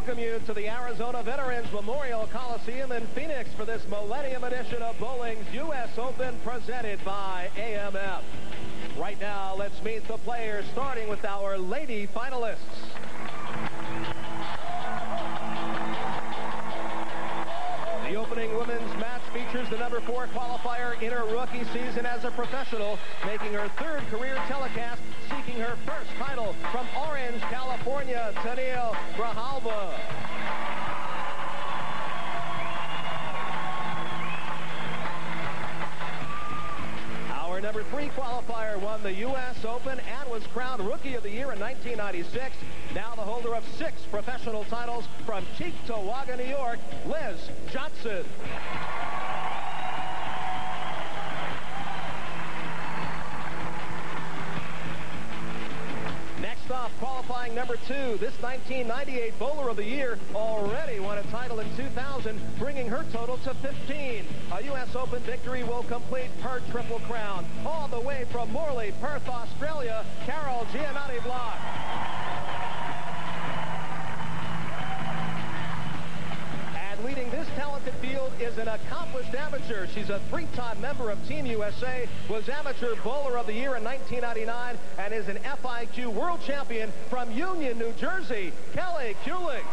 welcome you to the Arizona Veterans Memorial Coliseum in Phoenix for this Millennium Edition of Bowling's U.S. Open presented by AMF. Right now, let's meet the players, starting with our lady finalists. The opening women's match features the number 4 qualifier in her rookie season as a professional, making her 3rd career telecast, seeking her 1st title from Orange, California, Tennelle Grijalva. Our number 3 qualifier won the U.S. Open and was crowned Rookie of the Year in 1996. Now the holder of 6 professional titles from Cheektowaga, New York, Liz Johnson. Next up, qualifying number 2, this 1998 Bowler of the Year already won a title in 2000, bringing her total to 15. A U.S. Open victory will complete her triple crown. All the way from Morley, Perth, Australia, Carol Gianotti-Block. Leading this talented field is an accomplished amateur. She's a 3-time member of Team USA, was Amateur Bowler of the Year in 1999, and is an FIQ World Champion from Union, New Jersey, Kelly Kulick.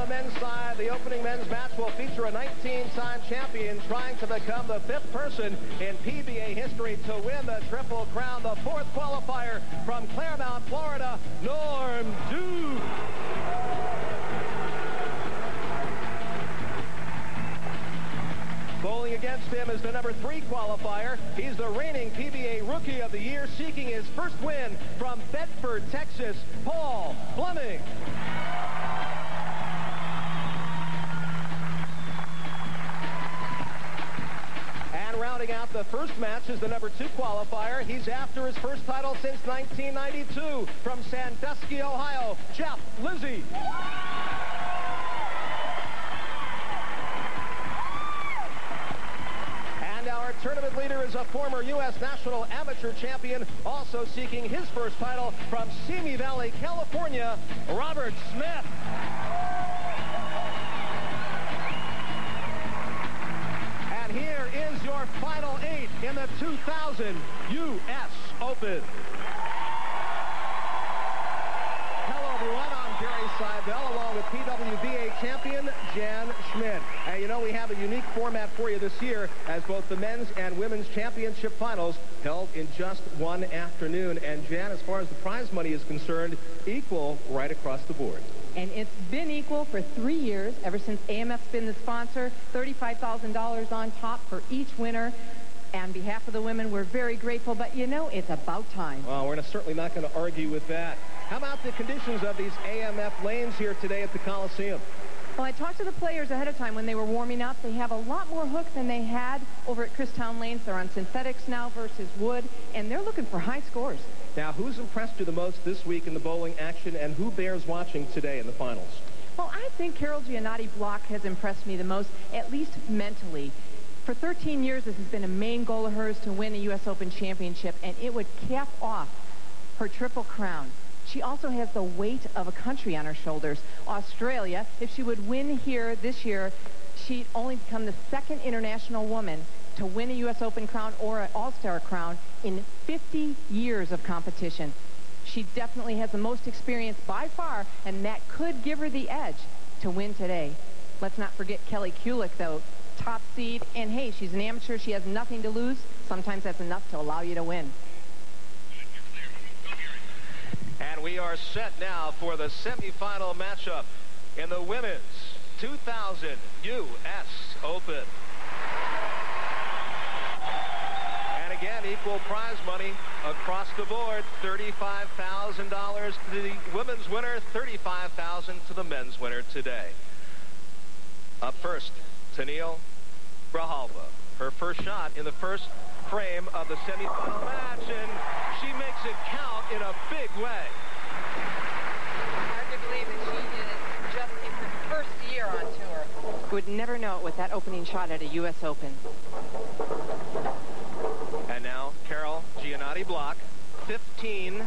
Men's side, the opening men's match will feature a 19-time champion trying to become the 5th person in PBA history to win the Triple Crown. The 4th qualifier from Claremont, Florida, Norm Duke. Bowling against him is the number 3 qualifier. He's the reigning PBA Rookie of the Year, seeking his 1st win from Bedford, Texas, Paul Fleming. Rounding out the first match is the number 2 qualifier. He's after his 1st title since 1992 from Sandusky, Ohio, Jeff Lizzi. And our tournament leader is a former U.S. National Amateur Champion, also seeking his 1st title from Simi Valley, California, Robert Smith. Here is your final 8 in the 2000 U.S. Open. Hello, everyone. I'm Gary Seibel, along with PWBA champion Jan Schmidt. And you know, we have a unique format for you this year, as both the men's and women's championship finals held in just one afternoon. And Jan, as far as the prize money is concerned, equal right across the board. And it's been equal for 3 years, ever since AMF's been the sponsor. $35,000 on top for each winner. On behalf of the women, we're very grateful, but you know, it's about time. Well, we're certainly not going to argue with that. How about the conditions of these AMF lanes here today at the Coliseum? Well, I talked to the players ahead of time when they were warming up. They have a lot more hook than they had over at Christown Lanes. They're on synthetics now versus wood, and they're looking for high scores. Now, who's impressed you the most this week in the bowling action, and who bears watching today in the finals? Well, I think Carol Gianotti-Block has impressed me the most, at least mentally. For 13 years, this has been a main goal of hers to win a U.S. Open championship, and it would cap off her triple crown. She also has the weight of a country on her shoulders. Australia, if she would win here this year, she'd only become the 2nd international woman to win a U.S. Open crown or an All-Star crown in 50 years of competition. She definitely has the most experience by far, and that could give her the edge to win today. Let's not forget Kelly Kulick, though, top seed, and hey, she's an amateur. She has nothing to lose. Sometimes that's enough to allow you to win. And we are set now for the semifinal matchup in the women's 2000 U.S. Open. And again, equal prize money across the board, $35,000 to the women's winner, $35,000 to the men's winner today. Up first, Tennelle Grijalva. Her 1st shot in the 1st frame of the semifinal match, and she makes it count in a big way. Hard to believe that she did it just in her 1st year on tour. Would never know it with that opening shot at a U.S. Open. And now, Carol Gianotti. Gianotti-Block, 15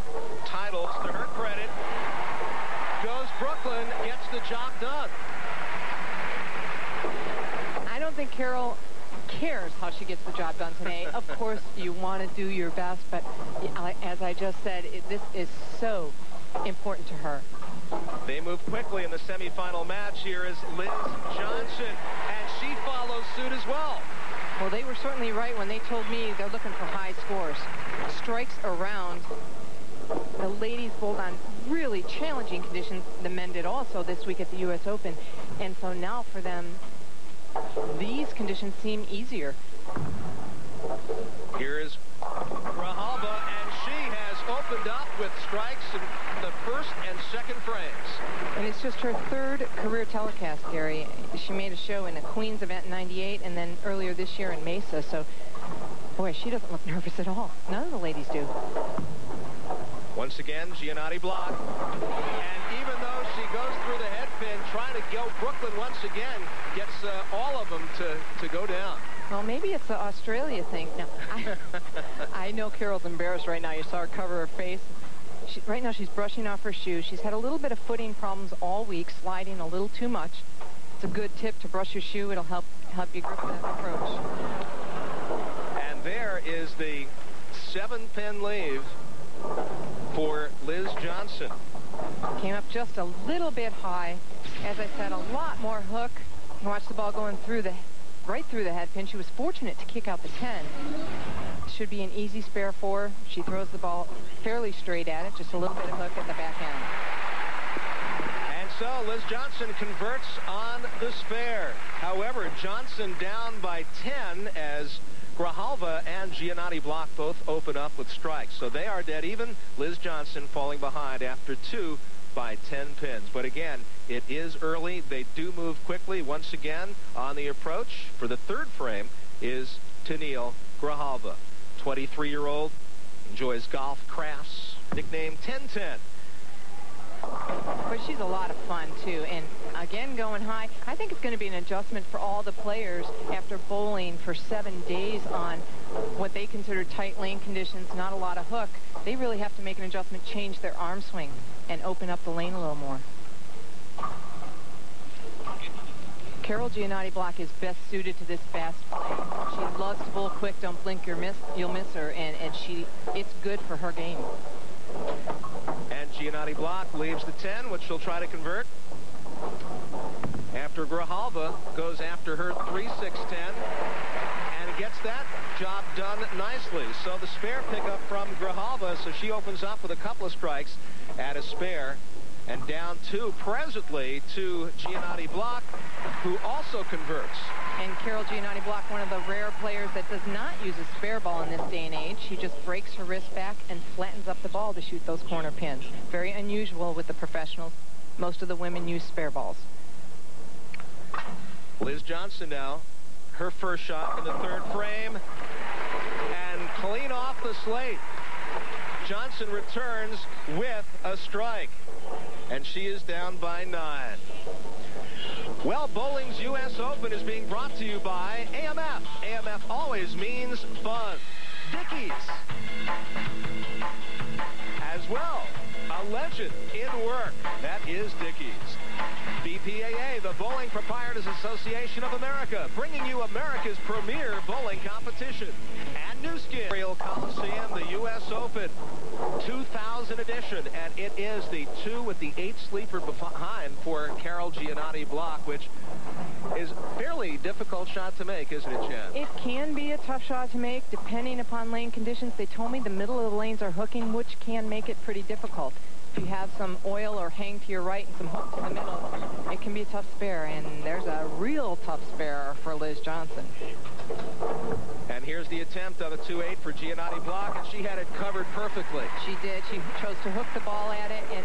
titles to her credit. Goes Brooklyn, gets the job done. I don't think Carol cares how she gets the job done today. Of course, you want to do your best, but as I just said, this is so important to her. They move quickly in the semifinal match. Here is Liz Johnson, and she follows suit as well. Well, they were certainly right when they told me they're looking for high scores. Strikes around. The ladies bowled on really challenging conditions. The men did also this week at the U.S. Open. And so now for them, these conditions seem easier. Here is Grijalva, and she has opened up with strikes in the first and second frames. And it's just her third career telecast, Gary. She made a show in a Queens event in '98 and then earlier this year in Mesa. So, boy, she doesn't look nervous at all. None of the ladies do. Once again, Gianotti-Block. And even though she goes through the head pin, trying to go Brooklyn once again, gets all of them to go down. Well, maybe it's the Australia thing. No, I know Carol's embarrassed right now. You saw her cover her face. Right now she's brushing off her shoes. She's had a little bit of footing problems all week, sliding a little too much. It's a good tip to brush your shoe. It'll help you grip that approach. And there is the 7-pin lead for Liz Johnson. Came up just a little bit high. As I said, a lot more hook. You watch the ball going right through the head pin. She was fortunate to kick out the 10. Should be an easy spare for her. She throws the ball fairly straight at it, just a little bit of hook at the back end. And so Liz Johnson converts on the spare. However, Johnson down by 10 as Grijalva and Gianotti-Block both open up with strikes. So they are dead even. Liz Johnson falling behind after 2 by 10 pins. But again, it is early. They do move quickly. Once again, on the approach for the third frame is Tennelle Grijalva. 23-year-old, enjoys golf, crafts, nicknamed 1010. But she's a lot of fun, too. And again, going high, I think it's going to be an adjustment for all the players after bowling for 7 days on what they consider tight lane conditions, not a lot of hook. They really have to make an adjustment, change their arm swing, and open up the lane a little more. Carol Gianotti-Block is best suited to this fast play. She loves to bowl quick, don't blink, you'll miss her, and it's good for her game. And Gianotti-Block leaves the 10, which she'll try to convert. After Grijalva goes after her 3-6-10 and gets that job done nicely. So the spare pickup from Grijalva, so she opens up with a couple of strikes at a spare. And down 2 presently to Gianotti-Block, who also converts. And Carol Gianotti-Block, one of the rare players that does not use a spare ball in this day and age. She just breaks her wrist back and flattens up the ball to shoot those corner pins. Very unusual with the professionals. Most of the women use spare balls. Liz Johnson now, her first shot in the third frame. And clean off the slate. Johnson returns with a strike. And she is down by 9. Well, bowling's U.S. Open is being brought to you by AMF. AMF always means fun. Dickies. As well, a legend in work. That is Dickies. BPAA, the Bowling Proprietors Association of America, bringing you America's premier bowling competition. And New Skin. Coliseum, the U.S. Open, 2000 edition, and it is the 2 with the 8 sleeper behind for Carol Gianotti-Block, which is a fairly difficult shot to make, isn't it, Jen? It can be a tough shot to make, depending upon lane conditions. They told me the middle of the lanes are hooking, which can make it pretty difficult. If you have some oil or hang to your right and some hook to the middle, it can be a tough spare, and there's a real tough spare for Liz Johnson. And here's the attempt of a 2-8 for Gianotti-Block, and she had it covered perfectly. She did. She chose to hook the ball at it, and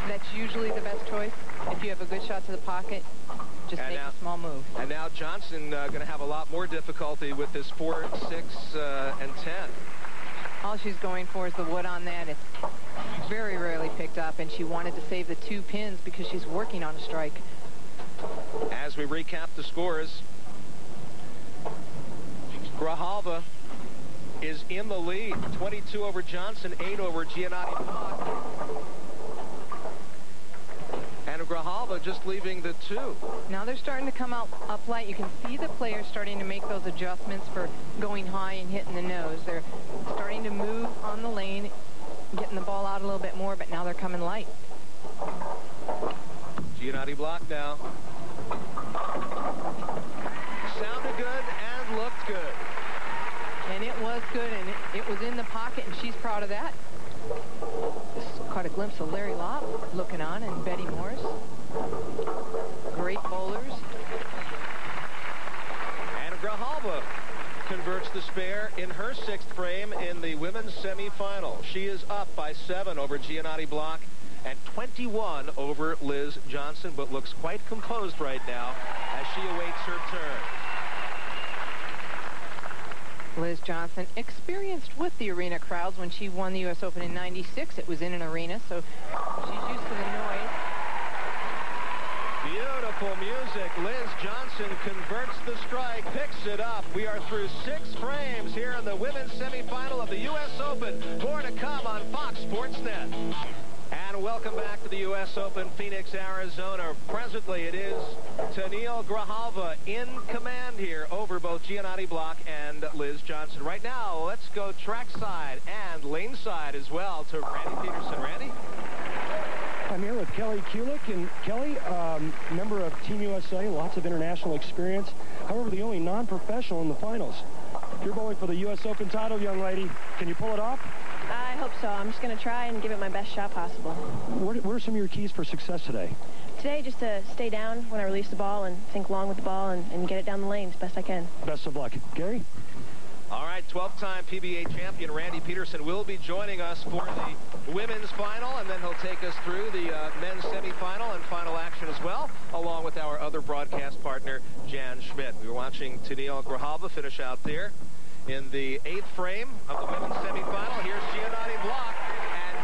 that's usually the best choice. If you have a good shot to the pocket, just make a small move. And now Johnson going to have a lot more difficulty with this 4, 6, and 10. All she's going for is the wood on that. It's very rarely picked up, and she wanted to save the 2 pins because she's working on a strike. As we recap the scores, Grijalva is in the lead. 22 over Johnson, 8 over Gianotti-Block. And Grijalva just leaving the 2. Now they're starting to come out up light. You can see the players starting to make those adjustments for going high and hitting the nose. They're starting to move on the lane, getting the ball out a little bit more, but now they're coming light. Gianotti-Block now. Sounded good and looked good. And it was good, and it was in the pocket, and she's proud of that. Just caught a glimpse of Larry Lobb looking on, and Betty Morris. Great bowlers. And Grijalva converts the spare in her 6th frame in the women's semifinal. She is up by 7 over Gianotti-Block and 21 over Liz Johnson, but looks quite composed right now as she awaits her turn. Liz Johnson experienced with the arena crowds when she won the U.S. Open in '96. It was in an arena, so she's used to the noise. Beautiful music. Liz Johnson converts the strike, picks it up. We are through 6 frames here in the women's semifinal of the U.S. Open. More to come on Fox Sports Net. And welcome back to the U.S. Open, Phoenix, Arizona. Presently, it is Tennelle Grijalva in command here over both Gianotti-Block and Liz Johnson. Right now, let's go trackside and laneside as well to Randy Peterson. Randy? I'm here with Kelly Kulick. And Kelly, member of Team USA, lots of international experience. However, the only non-professional in the finals. You're bowling for the U.S. Open title, young lady. Can you pull it off? I hope so. I'm just going to try and give it my best shot possible. What are some of your keys for success today? Today, just to stay down when I release the ball and think long with the ball and get it down the lane as best I can. Best of luck. Gary? All right, 12-time PBA champion Randy Peterson will be joining us for the women's final, and then he'll take us through the men's semifinal and final action as well, along with our other broadcast partner, Jan Schmidt. We were watching Tennelle Grijalva finish out there in the 8th frame of the women's semifinal. Here's Gianotti-Block, and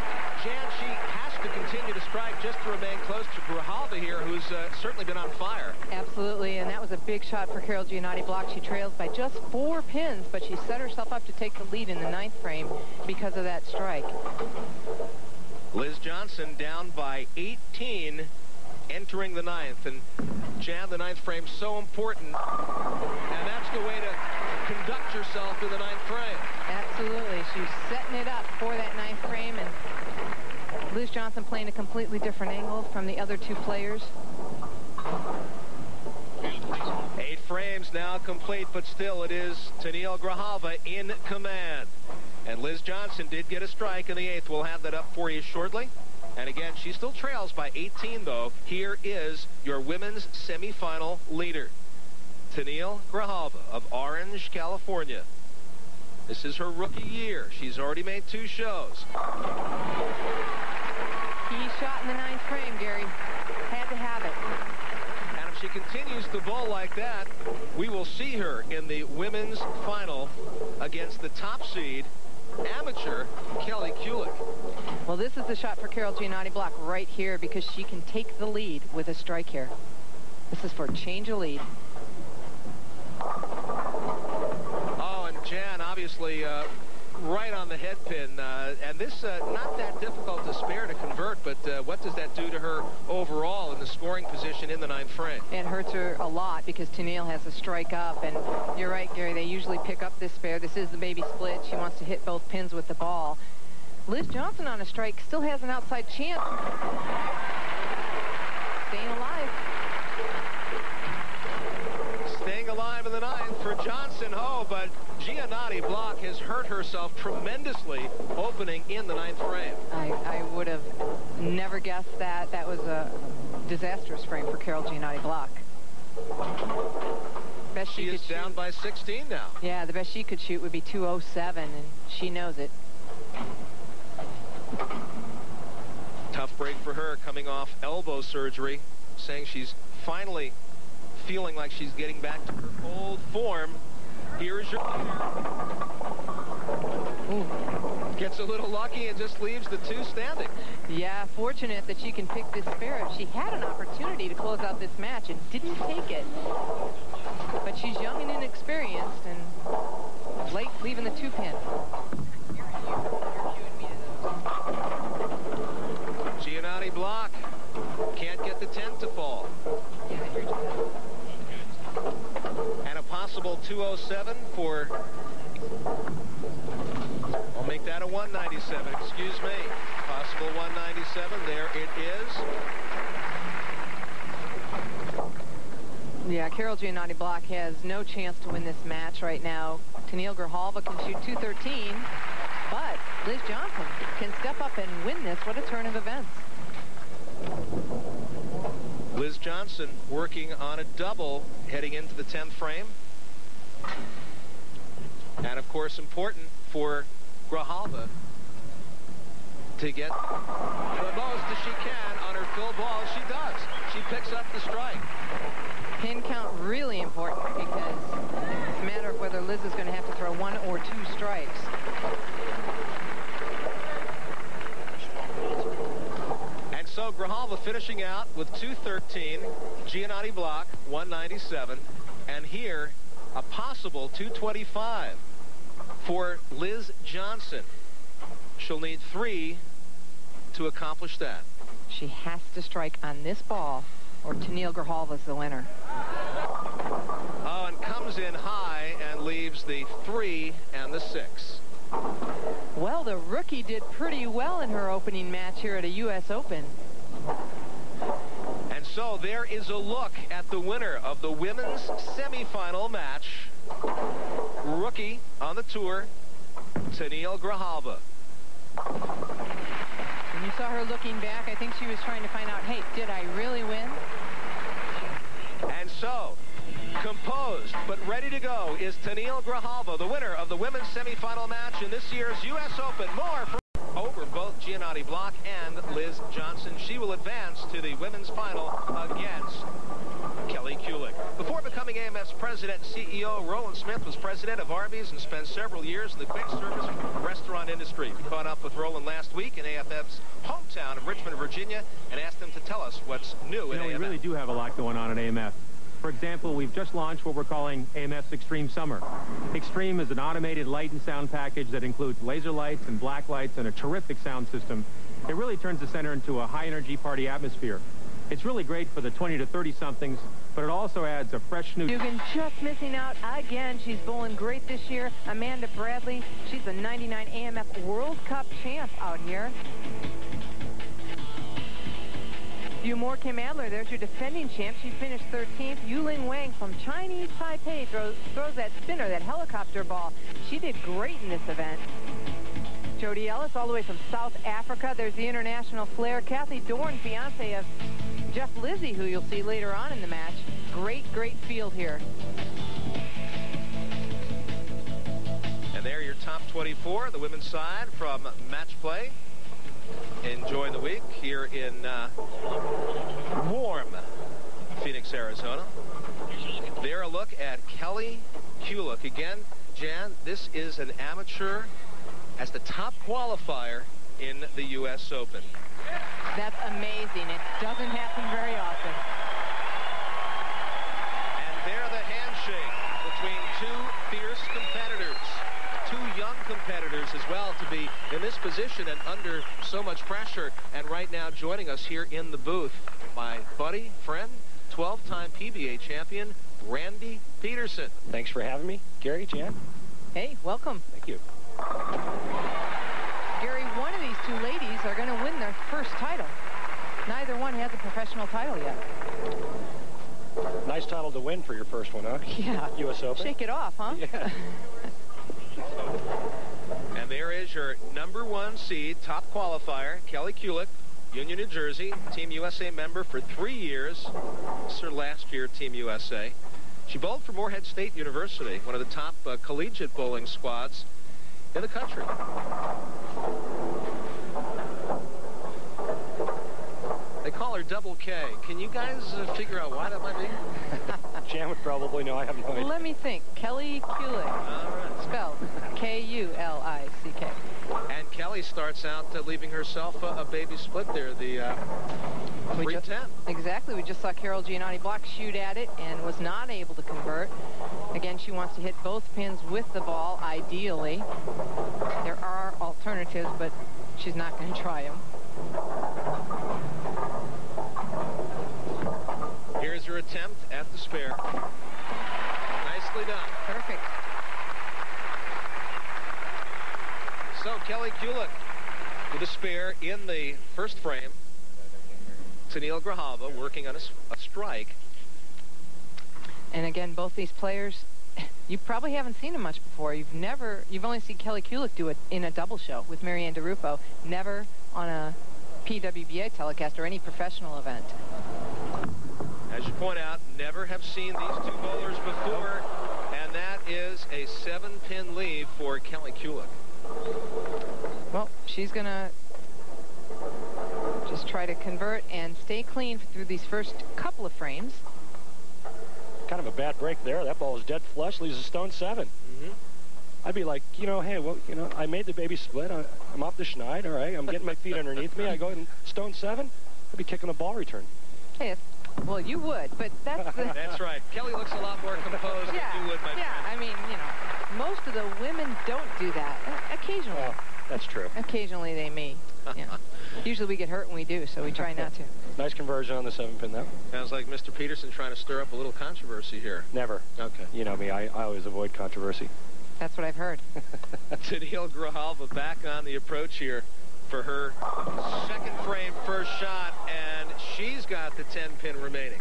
Jan, she has to continue to strike just to remain close to Grijalva here, who's certainly been on fire. Absolutely, and that was a big shot for Carol Gianotti-Block. She trails by just 4 pins, but she set herself up to take the lead in the 9th frame because of that strike. Liz Johnson down by 18 entering the 9th, and Jan, the 9th frame so important, and that's the way to conduct yourself in the 9th frame. Absolutely. She's setting it up for that 9th frame, and Liz Johnson playing a completely different angle from the other 2 players. 8 frames now complete, but still it is Tennelle Grijalva in command. And Liz Johnson did get a strike in the 8th. We'll have that up for you shortly. And again, she still trails by 18, though. Here is your women's semifinal leader, Tennelle Grijalva of Orange, California. This is her rookie year. She's already made 2 shows. Key shot in the 9th frame, Gary. Had to have it. And if she continues to bowl like that, we will see her in the women's final against the top seed, amateur Kelly Kulick. Well, this is the shot for Carol Gianotti-Block right here because she can take the lead with a strike here. This is for change of lead. Oh, and Jan, obviously, right on the head pin. And this, not that difficult to spare to convert, but what does that do to her overall in the scoring position in the 9th frame? It hurts her a lot because Tennelle has a strike up. And you're right, Gary, they usually pick up this spare. This is the baby split. She wants to hit both pins with the ball. Liz Johnson on a strike still has an outside chance. Staying alive. Staying alive in the 9th for Johnson. Oh, but Gianotti-Block has hurt herself tremendously opening in the 9th frame. I would have never guessed that. That was a disastrous frame for Carol Gianotti-Block. Best she is down by 16 now. Yeah, the best she could shoot would be 207, and she knows it. Tough break for her coming off elbow surgery, saying she's finally feeling like she's getting back to her old form. Here is your Ooh. Gets a little lucky and just leaves the 2 standing. Yeah, fortunate that she can pick this spare. She had an opportunity to close out this match and didn't take it. But she's young and inexperienced and late leaving the 2 pin. possible 207 for... I'll make that a 197. Excuse me. Possible 197. There it is. Yeah, Carol Gianotti-Block has no chance to win this match right now. Tennelle Grijalva can shoot 213, but Liz Johnson can step up and win this. What a turn of events. Liz Johnson working on a double heading into the 10th frame. And, of course, important for Grijalva to get the most as she can on her fill ball. She does. She picks up the strike. Pin count really important because it's a matter of whether Liz is going to have to throw 1 or 2 strikes. And so Grijalva finishing out with 213, Gianotti-Block 197, and here a possible 225 for Liz Johnson. She'll need 3 to accomplish that. She has to strike on this ball or Tennelle Grijalva's the winner. Oh, and comes in high and leaves the 3 and the 6. Well, the rookie did pretty well in her opening match here at a U.S. Open. And so there is a look at the winner of the women's semifinal match. Rookie on the tour, Tennelle Grijalva. When you saw her looking back, I think she was trying to find out, hey, did I really win? And so, composed but ready to go is Tennelle Grijalva, the winner of the women's semifinal match in this year's U.S. Open. More for over both Gianotti-Block and Liz Johnson. She will advance to the women's final against Kelly Kulick. Before becoming AMF's president and CEO, Roland Smith was president of Arby's and spent several years in the quick service restaurant industry. We caught up with Roland last week in AFF's hometown of Richmond, Virginia, and asked him to tell us what's new in AMF. We really do have a lot going on at AMF. For example, we've just launched what we're calling AMF's Extreme Summer. Extreme is an automated light and sound package that includes laser lights and black lights and a terrific sound system. It really turns the center into a high-energy party atmosphere. It's really great for the 20 to 30-somethings, but it also adds a fresh new... Dugan just missing out again. She's bowling great this year. Amanda Bradley, she's the 99 AMF World Cup champ out here. Few more, Kim Adler. There's your defending champ. She finished 13th. Yuling Wang from Chinese Taipei throws that spinner, that helicopter ball. She did great in this event. Jody Ellis, all the way from South Africa. There's the international flair. Kathy Dorn, fiance of Jeff Lizzi, who you'll see later on in the match. Great, great field here. And there your top 24, the women's side from match play. Enjoy the week here in warm Phoenix, Arizona. There a look at Kelly Kulick. Again, Jan, this is an amateur as the top qualifier in the U.S. Open. That's amazing. It doesn't happen very often. And there the handshake between two fierce competitors. Two young competitors as well to be in this position and under so much pressure. And right now joining us here in the booth, my buddy, friend, 12-time PBA champion, Randy Peterson. Thanks for having me, Gary, Jan. Hey, welcome. Thank you. Gary, one of these two ladies are going to win their first title. Neither one has a professional title yet. Nice title to win for your first one, huh? Yeah. U.S. Open. Shake it off, huh? Yeah. And there is your #1 seed, top qualifier, Kelly Kulick, Union, New Jersey, Team USA member for 3 years. This is her last year, Team USA. She bowled for Morehead State University, one of the top collegiate bowling squads in the country. They call her Double K. Can you guys figure out why that might be? Jan would probably know. I have no idea. Let me think. Kelly Kulick. All right. Spelled K-U-L-I-C-K. And Kelly starts out leaving herself a baby split there, the 310. Exactly. We just saw Carol Gianotti-Block shoot at it and was not able to convert. Again, she wants to hit both pins with the ball, ideally. There are alternatives, but she's not going to try them. Here's her attempt at the spare. Nice Nicely done. Perfect. So Kelly Kulick with a spare in the first frame. Tennelle Grijalva working on a strike. And again, both these players, you probably haven't seen them much before. You've only seen Kelly Kulick do it in a double show with Marianne DeRufo, never on a PWBA telecast or any professional event. As you point out, never have seen these two bowlers before, and that is a 7-pin lead for Kelly Kulick. Well, she's going to just try to convert and stay clean through these first couple of frames. Kind of a bad break there. That ball is dead flush, leaves a stone 7. I'd be like, you know, hey, well, you know, I made the baby split. I'm off the schneid. All right, I'm getting my feet underneath me. I go in stone 7. I'd be kicking the ball return. Hey, well, you would, but that's the... That's right. Kelly looks a lot more composed than you would, my friend. Yeah, I mean, you know, most of the women don't do that. Occasionally. Well, that's true. Occasionally they may. Yeah. Usually we get hurt when we do, so we try not to. Nice conversion on the 7-pin, though. Sounds like Mr. Peterson trying to stir up a little controversy here. Never. Okay. You know me, I always avoid controversy. That's what I've heard. Tennelle Grijalva back on the approach here for her second frame first shot, and she's got the 10-pin remaining.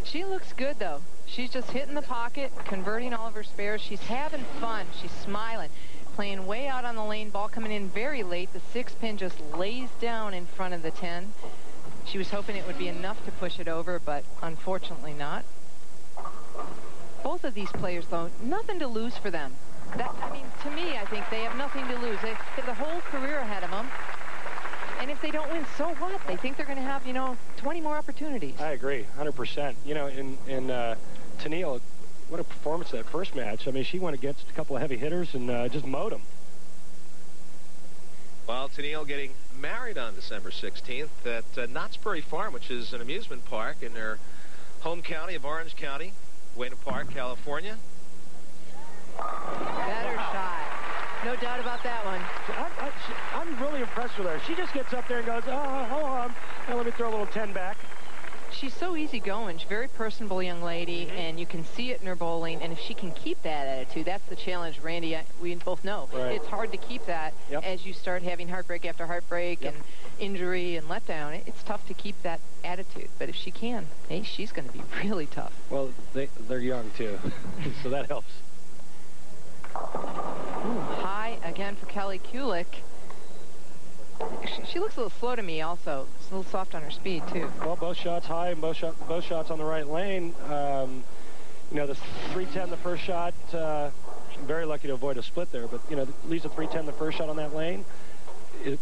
She looks good, though. She's just hitting the pocket, converting all of her spares. She's having fun. She's smiling. Playing way out on the lane, ball coming in very late. The 6-pin just lays down in front of the 10. She was hoping it would be enough to push it over, but unfortunately not. Both of these players, though, nothing to lose for them. I mean, to me, I think they have nothing to lose. They have the whole career ahead of them. And if they don't win, so what? They think they're going to have, you know, 20 more opportunities. I agree, 100%. You know, in Tennelle, what a performance that first match. I mean, she went against a couple of heavy hitters and just mowed them. While Tennelle getting married on December 16th at Knott's Berry Farm, which is an amusement park in their home county of Orange County, Wayne Park, California. Better shot. No doubt about that one. I'm really impressed with her. She just gets up there and goes, oh, hold on. Now let me throw a little 10 back. She's so easygoing. She's a very personable young lady, and you can see it in her bowling. And if she can keep that attitude, that's the challenge, Randy. We both know. Right. It's hard to keep that as you start having heartbreak after heartbreak and injury and letdown. It's tough to keep that attitude. But if she can, hey, she's going to be really tough. Well, they're young, too, so that helps. Ooh, high again for Kelly Kulick. She looks a little slow to me also. It's a little soft on her speed, too. Well, both shots high and both shots on the right lane. You know, the 310 the first shot, very lucky to avoid a split there, but, you know, leaves a 310 the first shot on that lane.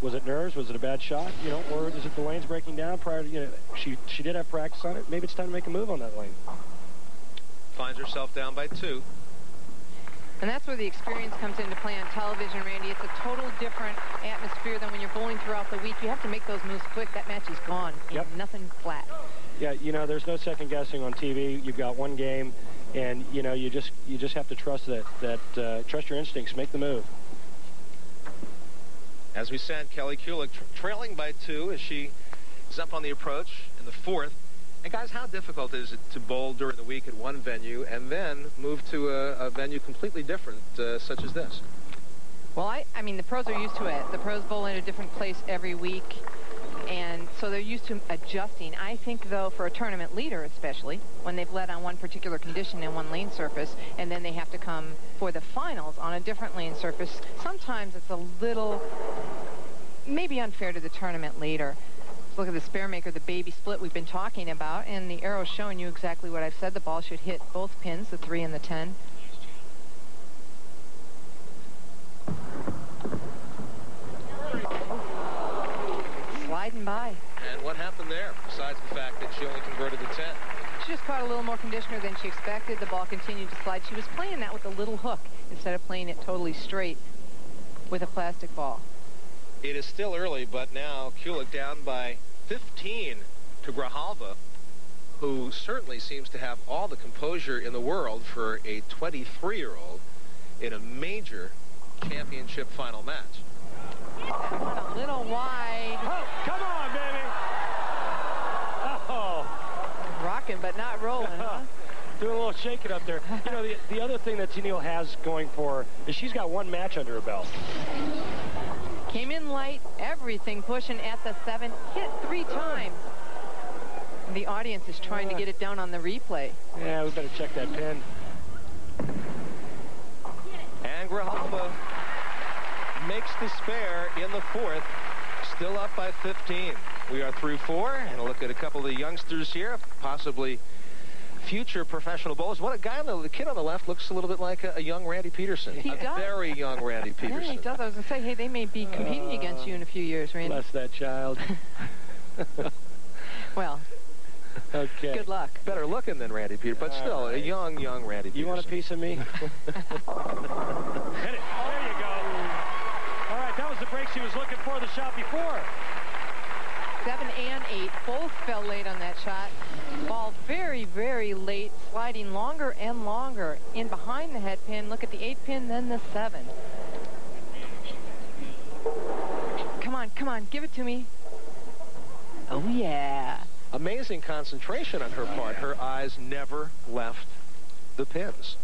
Was it nerves? Was it a bad shot? You know, or is it the lanes breaking down prior to, you know, she did have practice on it. Maybe it's time to make a move on that lane. Finds herself down by 2. And that's where the experience comes into play on television, Randy. It's a total different atmosphere than when you're bowling throughout the week. You have to make those moves quick. That match is gone. Yep. Nothing flat. Yeah, you know, there's no second guessing on TV. You've got one game, and you know, you just have to trust trust your instincts. Make the move. As we said, Kelly Kulick trailing by 2 as she is up on the approach in the 4th. And guys, how difficult is it to bowl during the week at one venue and then move to a venue completely different, such as this? Well, I mean, the pros are used to it. The pros bowl in a different place every week, and so they're used to adjusting. I think, though, for a tournament leader especially, when they've led on one particular condition and one lane surface, and then they have to come for the finals on a different lane surface, sometimes it's a little maybe unfair to the tournament leader. Look at the spare maker, the baby split we've been talking about, and the arrow's showing you exactly what I've said. The ball should hit both pins, the 3 and the 10. Sliding by. And what happened there, besides the fact that she only converted the 10? She just caught a little more conditioner than she expected. The ball continued to slide. She was playing that with a little hook instead of playing it totally straight with a plastic ball. It is still early, but now Kulick down by 15 to Grijalva, who certainly seems to have all the composure in the world for a 23-year-old in a major championship final match. That one a little wide. Oh, come on, baby! Oh. Rocking, but not rolling, huh? Doing a little shake it up there. You know, the other thing that Tennelle has going for her is she's got one match under her belt. Came in light, everything pushing at the 7, hit 3 times. The audience is trying to get it down on the replay. Yeah, we better check that pin. And Grijalva makes the spare in the 4th, still up by 15. We are through 4, and a look at a couple of the youngsters here, possibly future professional bowlers. What a guy, the kid on the left looks a little bit like a young Randy Peterson. He does. Very young Randy Peterson. Yeah, he does. I was going to say, hey, they may be competing against you in a few years, Randy. Bless that child. Well, okay. Good luck. Better looking than Randy Peterson, but still a young Randy Peterson. You want a piece of me? Hit it. There you go. All right, that was the break she was looking for the shot before. 7 and 8 both fell late on that shot. Ball very, very late, sliding longer and longer in behind the head pin. Look at the 8 pin, then the 7. Come on, give it to me. Oh, yeah. Amazing concentration on her part. Her eyes never left the pins.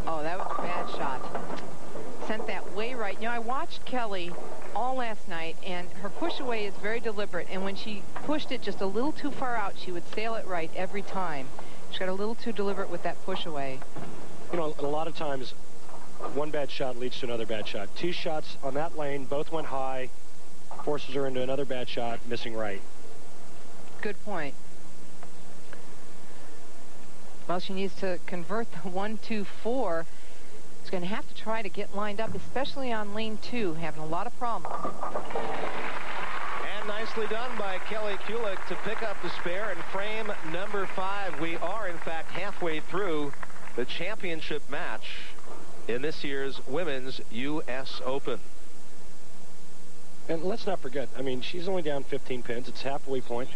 Oh, that was a bad shot. Sent that way right. You know, I watched Kelly all last night, and her push away is very deliberate. And when she pushed it just a little too far out, she would sail it right every time. She got a little too deliberate with that push away. You know, a lot of times, one bad shot leads to another bad shot. 2 shots on that lane, both went high, forces her into another bad shot, missing right. Good point. Well, she needs to convert the 1-2-4. She's going to have to try to get lined up, especially on lane 2, having a lot of problems. And nicely done by Kelly Kulick to pick up the spare in frame number 5. We are, in fact, halfway through the championship match in this year's Women's U.S. Open. And let's not forget, I mean, she's only down 15 pins. It's halfway point.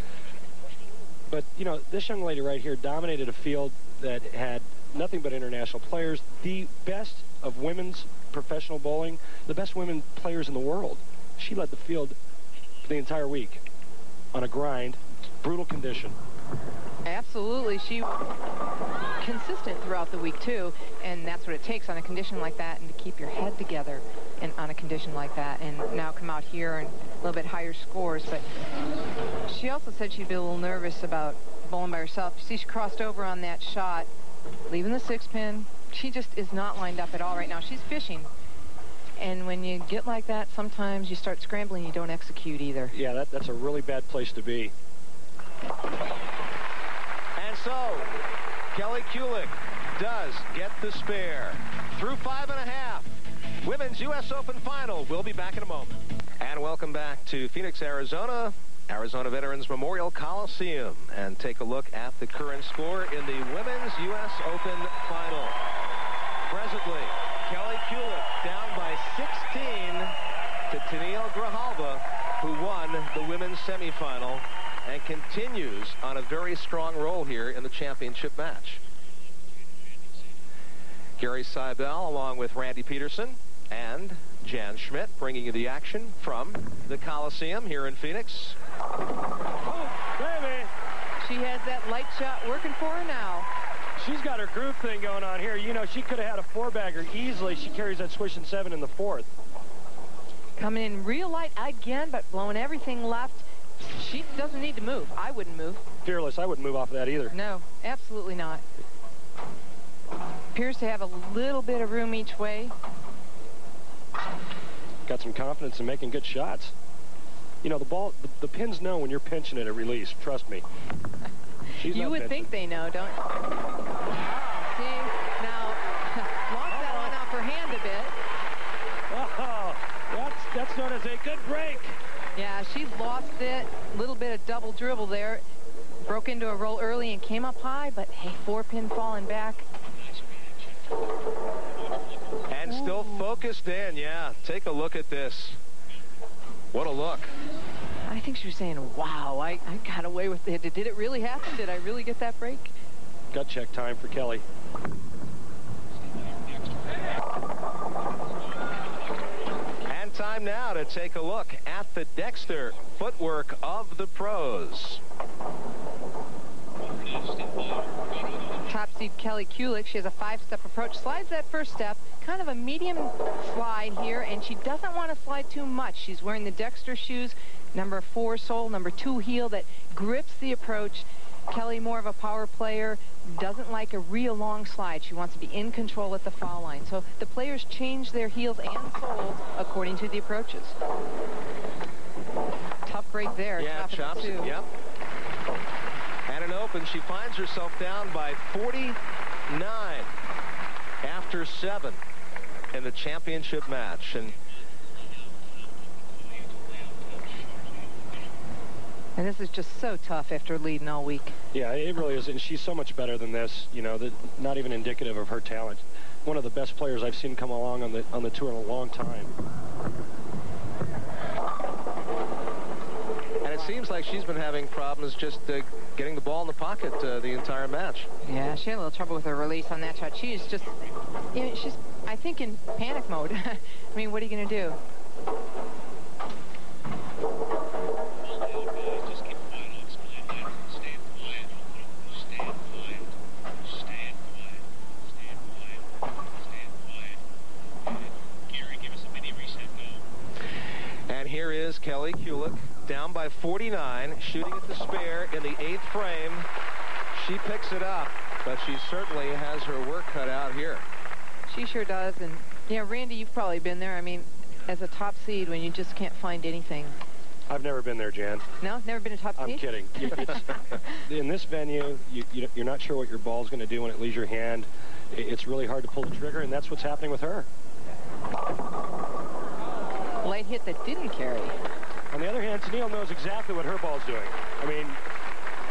But, you know, this young lady right here dominated a field that had nothing but international players, the best of women's professional bowling, the best women players in the world. She led the field for the entire week on a grind, brutal condition. Absolutely. She was consistent throughout the week, too, and that's what it takes on a condition like that, and to keep your head together and on a condition like that, and now come out here and a little bit higher scores. But she also said she'd be a little nervous about bowling by herself. You see, she crossed over on that shot, leaving the 6 pin. She just is not lined up at all right now. She's fishing. And when you get like that, sometimes you start scrambling, you don't execute either. Yeah, that's a really bad place to be. And so, Kelly Kulick does get the spare. Through 5.5. Women's U.S. Open Final. We'll be back in a moment. And welcome back to Phoenix, Arizona. Arizona Veterans Memorial Coliseum. And take a look at the current score in the Women's U.S. Open Final. Presently, Kelly Kulick down by 16 to Tennelle Grijalva, who won the women's semifinal and continues on a very strong roll here in the championship match. Gary Seibel along with Randy Peterson and Jan Schmidt bringing you the action from the Coliseum here in Phoenix. Oh, baby! She has that light shot working for her now. She's got her groove thing going on here. You know, she could have had a 4-bagger easily. She carries that swishing 7 in the 4th. Coming in real light again, but blowing everything left. She doesn't need to move. I wouldn't move. Fearless. I wouldn't move off of that either. No, absolutely not. Appears to have a little bit of room each way. Got some confidence in making good shots. You know, the ball, the pins know when you're pinching it at release. Trust me. You would think they know, don't you? Oh, see, now, lost that one off her hand a bit. Oh, that's known as a good break. Yeah, she lost it. A little bit of double dribble there. Broke into a roll early and came up high, but hey, 4-pin falling back. And still focused in, yeah. Take a look at this. What a look. I think she was saying, wow, I got away with it. Did it really happen? Did I really get that break? Gut check time for Kelly. And time now to take a look at the Dexter footwork of the pros. Top seed Kelly Kulick, she has a 5-step approach, slides that first step, kind of a medium slide here, and she doesn't want to slide too much. She's wearing the Dexter shoes, number 4 sole, number 2 heel that grips the approach. Kelly, more of a power player, doesn't like a real long slide. She wants to be in control at the foul line. So the players change their heels and soles according to the approaches. Tough break there. Yeah, chops it. Yep. And an open, she finds herself down by 49 after 7 in the championship match. And this is just so tough after leading all week. Yeah, it really is. And she's so much better than this, you know, not even indicative of her talent. One of the best players I've seen come along on the tour in a long time. And it seems like she's been having problems just getting the ball in the pocket the entire match. Yeah, she had a little trouble with her release on that shot. She's just, you know, she's, I think, in panic mode. I mean, what are you going to do? And here is Kelly Kulick, down by 49, shooting at the spare in the 8th frame. She picks it up, but she certainly has her work cut out here. She sure does. And, you know, Randy, you've probably been there. I mean, as a top seed when you just can't find anything. I've never been there, Jan. No? Never been a top seed? I'm kidding. In this venue, you're not sure what your ball's going to do when it leaves your hand. It's really hard to pull the trigger, and that's what's happening with her. Light hit that didn't carry. On the other hand, Tennelle knows exactly what her ball's doing. I mean,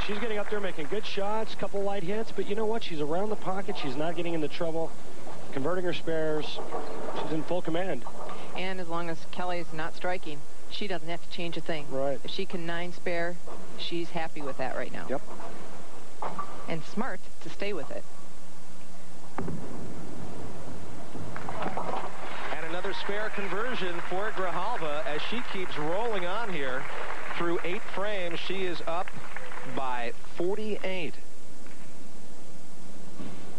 she's getting up there making good shots, couple light hits, but you know what? She's around the pocket. She's not getting into trouble, converting her spares. She's in full command. And as long as Kelly's not striking, she doesn't have to change a thing. Right. If she can 9 spare, she's happy with that right now. Yep. And smart to stay with it. Another spare conversion for Grijalva as she keeps rolling on here. Through 8 frames, she is up by 48.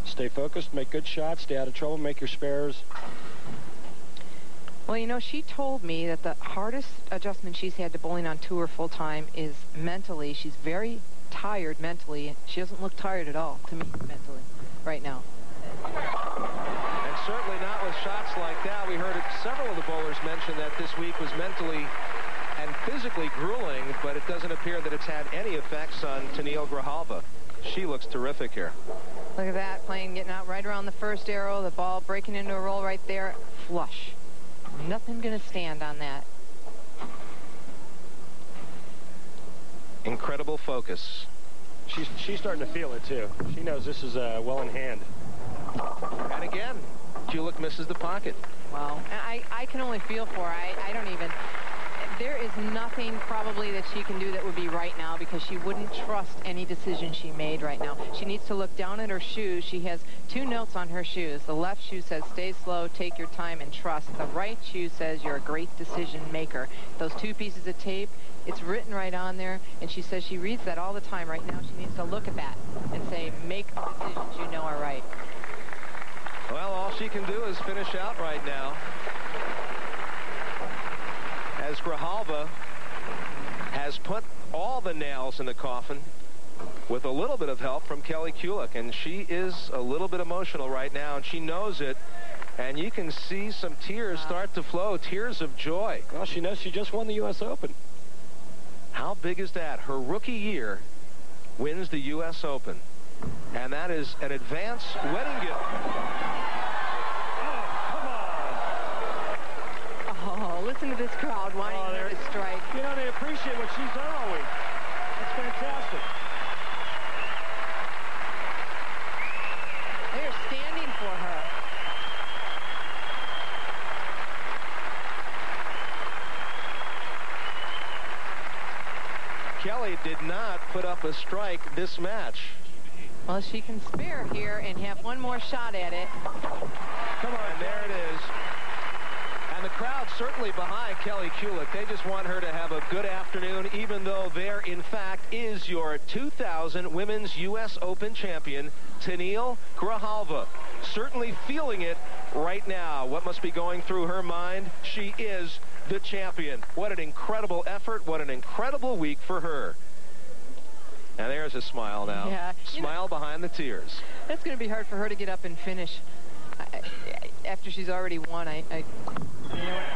Stay focused, make good shots, stay out of trouble, make your spares. Well, you know, she told me that the hardest adjustment she's had to bowling on tour full-time is mentally. She's very tired mentally. She doesn't look tired at all to me mentally right now. And certainly not with shots like that. We heard several of the bowlers mention that this week was mentally and physically grueling, but it doesn't appear that it's had any effects on Tennelle Grijalva. She looks terrific here. Look at that, playing, getting out right around the first arrow, the ball breaking into a roll right there, flush. Nothing going to stand on that. Incredible focus. She's starting to feel it, too. She knows this is well in hand. And again, Kulick misses the pocket. Wow. I can only feel for her. I don't even... There is nothing probably that she can do that would be right now because she wouldn't trust any decision she made right now. She needs to look down at her shoes. She has 2 notes on her shoes. The left shoe says stay slow, take your time, and trust. The right shoe says you're a great decision maker. Those 2 pieces of tape, it's written right on there, and she says she reads that all the time. Right now she needs to look at that and say make the decisions you know are right. Well, all she can do is finish out right now. As Grijalva has put all the nails in the coffin with a little bit of help from Kelly Kulick, and she is a little bit emotional right now, and she knows it, and you can see some tears start to flow, tears of joy. Well, she knows she just won the U.S. Open. How big is that? Her rookie year wins the U.S. Open, and that is an advance wedding gift. Listen to this crowd wanting her to strike. You know, they appreciate what she's done all week. That's fantastic. They're standing for her. Kelly did not put up a strike this match. Well, she can spare here and have one more shot at it. Come on, and there it is. And the crowd certainly behind Kelly Kulick. They just want her to have a good afternoon, even though there, in fact, is your 2000 Women's U.S. Open champion, Tennelle Grijalva. Certainly feeling it right now. What must be going through her mind? She is the champion. What an incredible effort. What an incredible week for her. And there's a smile now. Yeah, smile behind the tears. It's going to be hard for her to get up and finish after she's already won. You know what?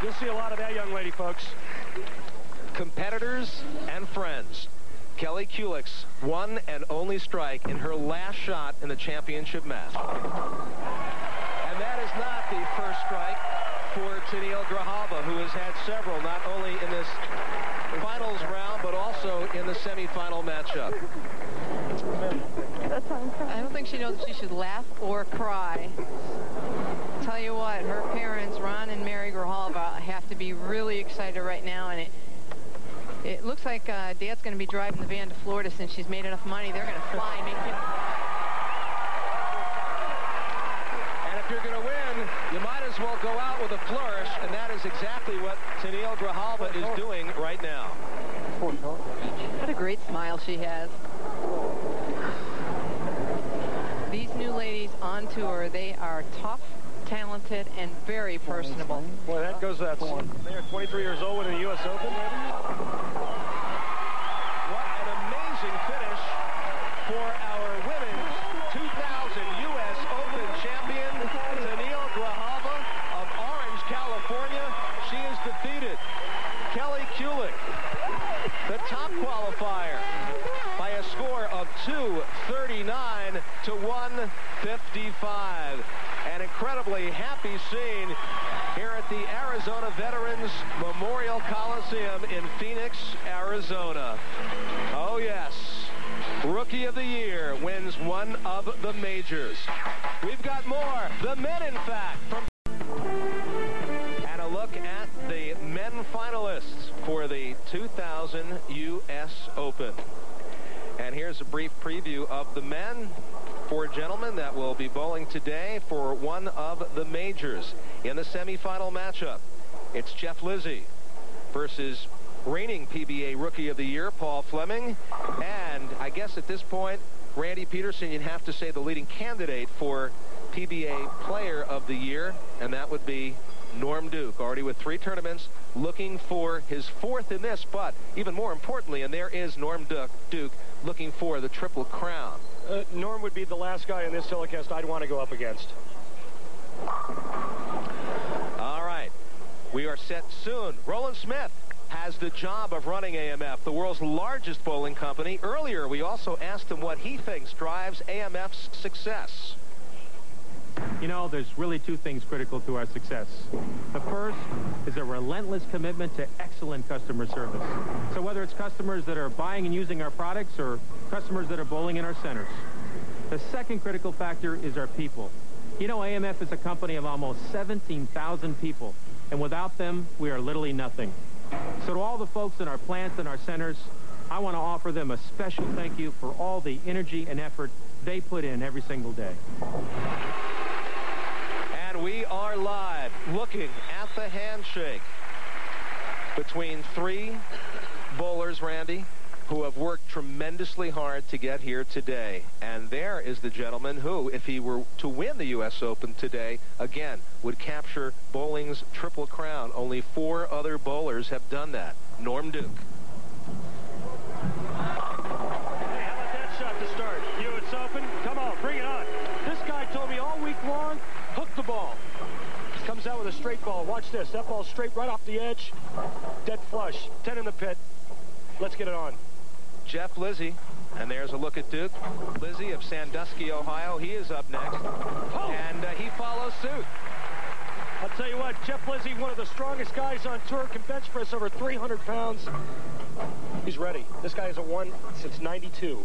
You'll see a lot of that young lady, folks. Competitors and friends. Kelly Kulick's one and only strike in her last shot in the championship match. And that is not the first strike for Tennelle Grijalva, who has had several, not only in this finals round, but also in the semifinal matchup. I don't think she knows if she should laugh or cry. Tell you what, her parents, Ron and Mary Grijalva, have to be really excited right now, and it looks like Dad's going to be driving the van to Florida since she's made enough money. They're going to fly and make it. And if you're going to win, you might as well go out with a flourish, and that is exactly what Tennelle Grijalva is doing right now. What a great smile she has. These new ladies on tour, they are tough, talented, and very personable. Boy, that goes that one. They're 23 years old winning the U.S. Open. What an amazing finish for our women's 2000 U.S. Open champion, Tennelle Grijalva of Orange, California. She has defeated Kelly Kulick, the top qualifier, by a score of 239 to 155. An incredibly happy scene here at the Arizona Veterans Memorial Coliseum in Phoenix, Arizona. Oh, yes. Rookie of the Year wins one of the majors. We've got more. The men, in fact, from... And a look at the men finalists for the 2000 U.S. Open. And here's a brief preview of the men. Four gentlemen that will be bowling today for one of the majors in the semifinal matchup. It's Jeff Lizzi versus reigning PBA Rookie of the Year, Paul Fleming. And I guess at this point, Randy Peterson, you'd have to say the leading candidate for PBA Player of the Year, and that would be Norm Duke, already with 3 tournaments, looking for his 4th in this, but even more importantly, and there is Norm Duke looking for the Triple Crown. Norm would be the last guy in this telecast I'd want to go up against. All right. We are set soon. Roland Smith has the job of running AMF, the world's largest bowling company. Earlier, we also asked him what he thinks drives AMF's success. You know, there's really 2 things critical to our success. The first is a relentless commitment to excellent customer service. So whether it's customers that are buying and using our products or customers that are bowling in our centers. The second critical factor is our people. You know, AMF is a company of almost 17,000 people, and without them, we are literally nothing. So to all the folks in our plants and our centers, I want to offer them a special thank you for all the energy and effort they put in every single day. And we are live looking at the handshake between 3 bowlers, Randy, who have worked tremendously hard to get here today. And there is the gentleman who, if he were to win the U.S. Open today, again, would capture bowling's Triple Crown. Only 4 other bowlers have done that. Norm Duke. Hey, how about that shot to start? U.S. Open, come on, bring it on. This guy told me all week long, hook the ball. Comes out with a straight ball. Watch this. That ball's straight right off the edge. Dead flush. 10 in the pit. Let's get it on. Jeff Lizzi, and there's a look at Duke. Lizzi of Sandusky, Ohio. He is up next, and he follows suit. I'll tell you what, Jeff Lizzi, one of the strongest guys on tour, can bench press over 300 pounds. He's ready. This guy hasn't won since '92.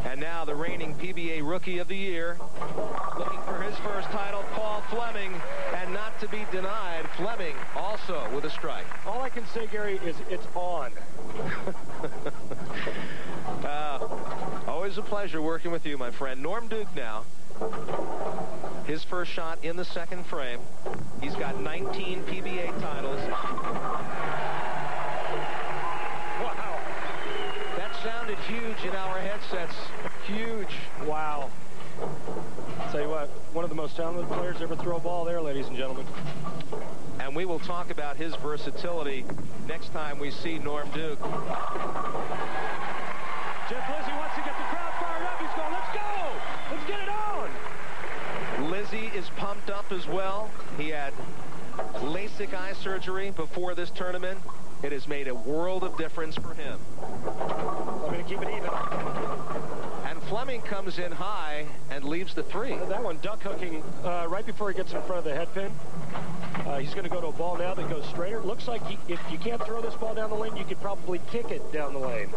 And now the reigning PBA Rookie of the Year, looking for his first title, Paul Fleming, and not to be denied, Fleming also with a strike. All I can say, Gary, is it's on. Always a pleasure working with you, my friend. Norm Duke now. His first shot in the second frame. He's got 19 PBA titles. Wow. That sounded huge in our headsets. Huge. Wow. I'll tell you what, one of the most talented players to ever throw a ball there, ladies and gentlemen. And we will talk about his versatility next time we see Norm Duke. Jeff Lizzi wants to get the crowd fired up. He's going, let's go! Let's get it on! Lizzi is pumped up as well. He had LASIK eye surgery before this tournament. It has made a world of difference for him. I'm going to keep it even. And Fleming comes in high and leaves the 3. That one duck hooking right before he gets in front of the head pin. He's going to go to a ball now that goes straighter. Looks like if you can't throw this ball down the lane, you could probably kick it down the lane.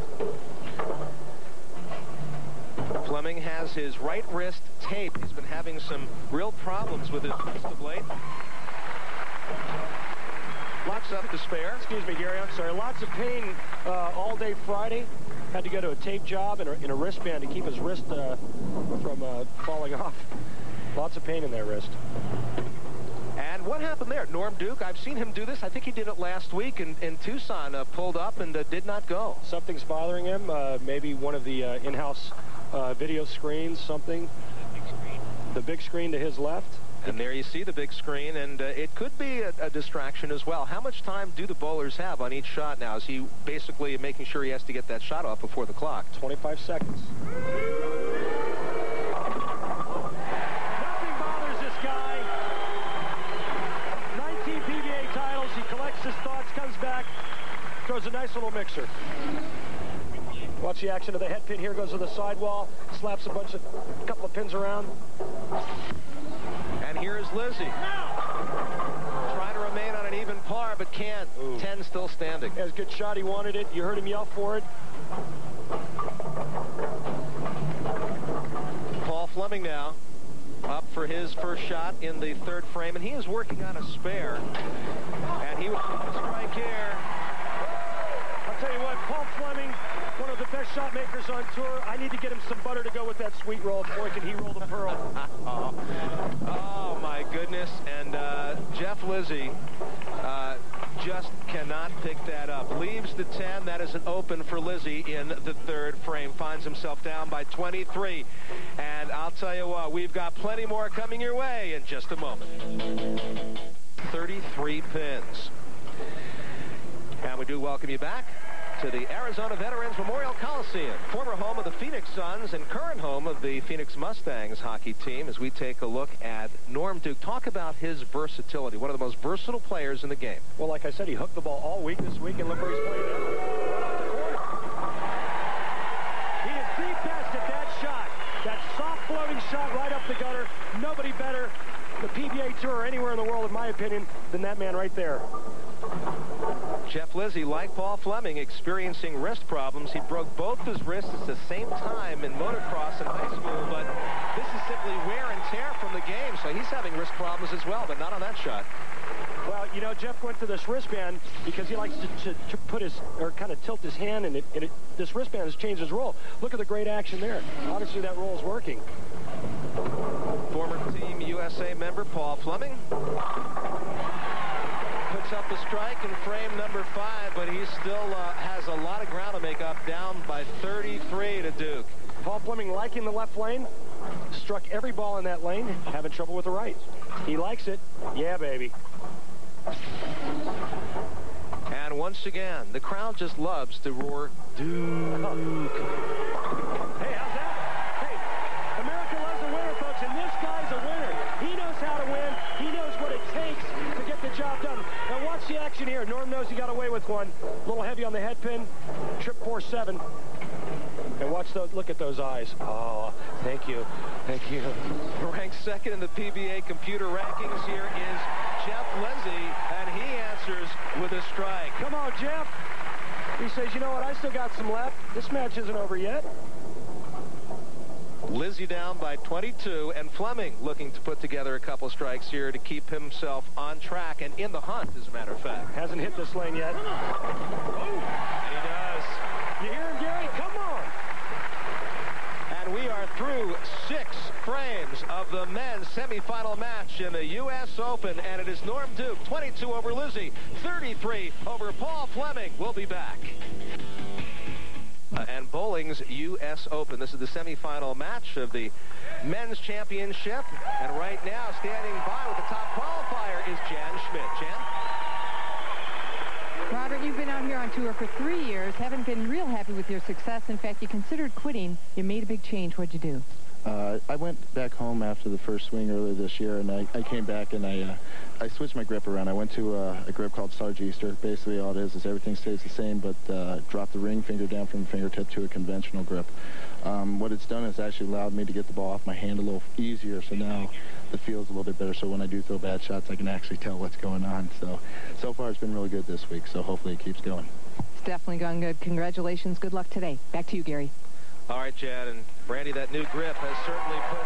Fleming has his right wrist taped. He's been having some real problems with his wrist of late. Lots up to spare. Excuse me, Gary, I'm sorry. Lots of pain all day Friday. Had to go to a tape job and a wristband to keep his wrist from falling off. Lots of pain in that wrist. And what happened there? Norm Duke, I've seen him do this. I think he did it last week in Tucson, pulled up and did not go. Something's bothering him. Maybe one of the in-house video screens, something. The big screen to his left. And there you see the big screen, and it could be a distraction as well. How much time do the bowlers have on each shot now? Is he basically making sure he has to get that shot off before the clock? 25 seconds. Nothing bothers this guy. 19 PBA titles. He collects his thoughts, comes back, throws a nice little mixer. Watch the action of the head pin here. Goes to the sidewall, slaps a couple of pins around. And here is Lizzi. Trying to remain on an even par, but can't. 10 still standing. Has a good shot. He wanted it. You heard him yell for it. Paul Fleming now up for his first shot in the third frame, and he is working on a spare. And he will strike here. I'll tell you what, Paul Fleming, one of the best shot makers on tour. I need to get him some butter to go with that sweet roll. Boy, can he roll the pearl. Oh, my goodness. And Jeff Lizzi just cannot pick that up. Leaves the 10. That is an open for Lizzi in the third frame. Finds himself down by 23. And I'll tell you what, we've got plenty more coming your way in just a moment. 33 pins. And we do welcome you back to the Arizona Veterans Memorial Coliseum, former home of the Phoenix Suns and current home of the Phoenix Mustangs hockey team, as we take a look at Norm Duke. Talk about his versatility, one of the most versatile players in the game. Well, like I said, he hooked the ball all week this week, and look where he's playing now. Right off the corner. He is the best at that shot. That soft floating shot right up the gutter. Nobody better, the PBA Tour or anywhere in the world, in my opinion, than that man right there. Jeff Lizzi, like Paul Fleming, experiencing wrist problems. He broke both his wrists at the same time in motocross in high school, but this is simply wear and tear from the game, so he's having wrist problems as well, but not on that shot. Well, you know, Jeff went to this wristband because he likes to put his, or kind of tilt his hand, and this wristband has changed his roll. Look at the great action there. Obviously, that roll is working. Former Team USA member Paul Fleming puts up a strike in frame number 5, but he still has a lot of ground to make up, down by 33 to Duke. Paul Fleming liking the left lane, struck every ball in that lane, having trouble with the right. He likes it. Yeah, baby. And once again, the crowd just loves to roar, Duke. Hey, how's that? Hey, America loves a winner, folks, and this guy's a winner. He knows how to win. He knows what it takes to get the job done. Now watch the action here. Norm knows he got away with one. A little heavy on the head pin. Trip 4-7. And watch those. Look at those eyes. Oh, thank you. Thank you. Ranked second in the PBA computer rankings here is Jeff Lizzi, and he answers with a strike. Come on, Jeff. He says, you know what, I still got some left. This match isn't over yet. Lizzi down by 22, and Fleming looking to put together a couple strikes here to keep himself on track and in the hunt, as a matter of fact. Hasn't hit this lane yet. And he does. You hear him, Gary? Come on. And we are through 6 frames of the men's semifinal match in the U.S. Open, and it is Norm Duke, 22 over Lizzi, 33 over Paul Fleming. We'll be back. And bowling's U.S. Open. This is the semifinal match of the men's championship. And right now, standing by with the top qualifier is Jan Schmidt. Jan? Robert, you've been out here on tour for 3 years, haven't been real happy with your success. In fact, you considered quitting. You made a big change. What'd you do? I went back home after the first swing earlier this year, and I came back and I switched my grip around. I went to a grip called Sarge Easter. Basically, all it is everything stays the same, but drop the ring finger down from the fingertip to a conventional grip. What it's done is actually allowed me to get the ball off my hand a little easier, so now the feel's a little bit better. So when I do throw bad shots, I can actually tell what's going on. So far, it's been really good this week, so hopefully it keeps going. It's definitely gone good. Congratulations. Good luck today. Back to you, Gary. All right, Jan, and Brandy, that new grip has certainly put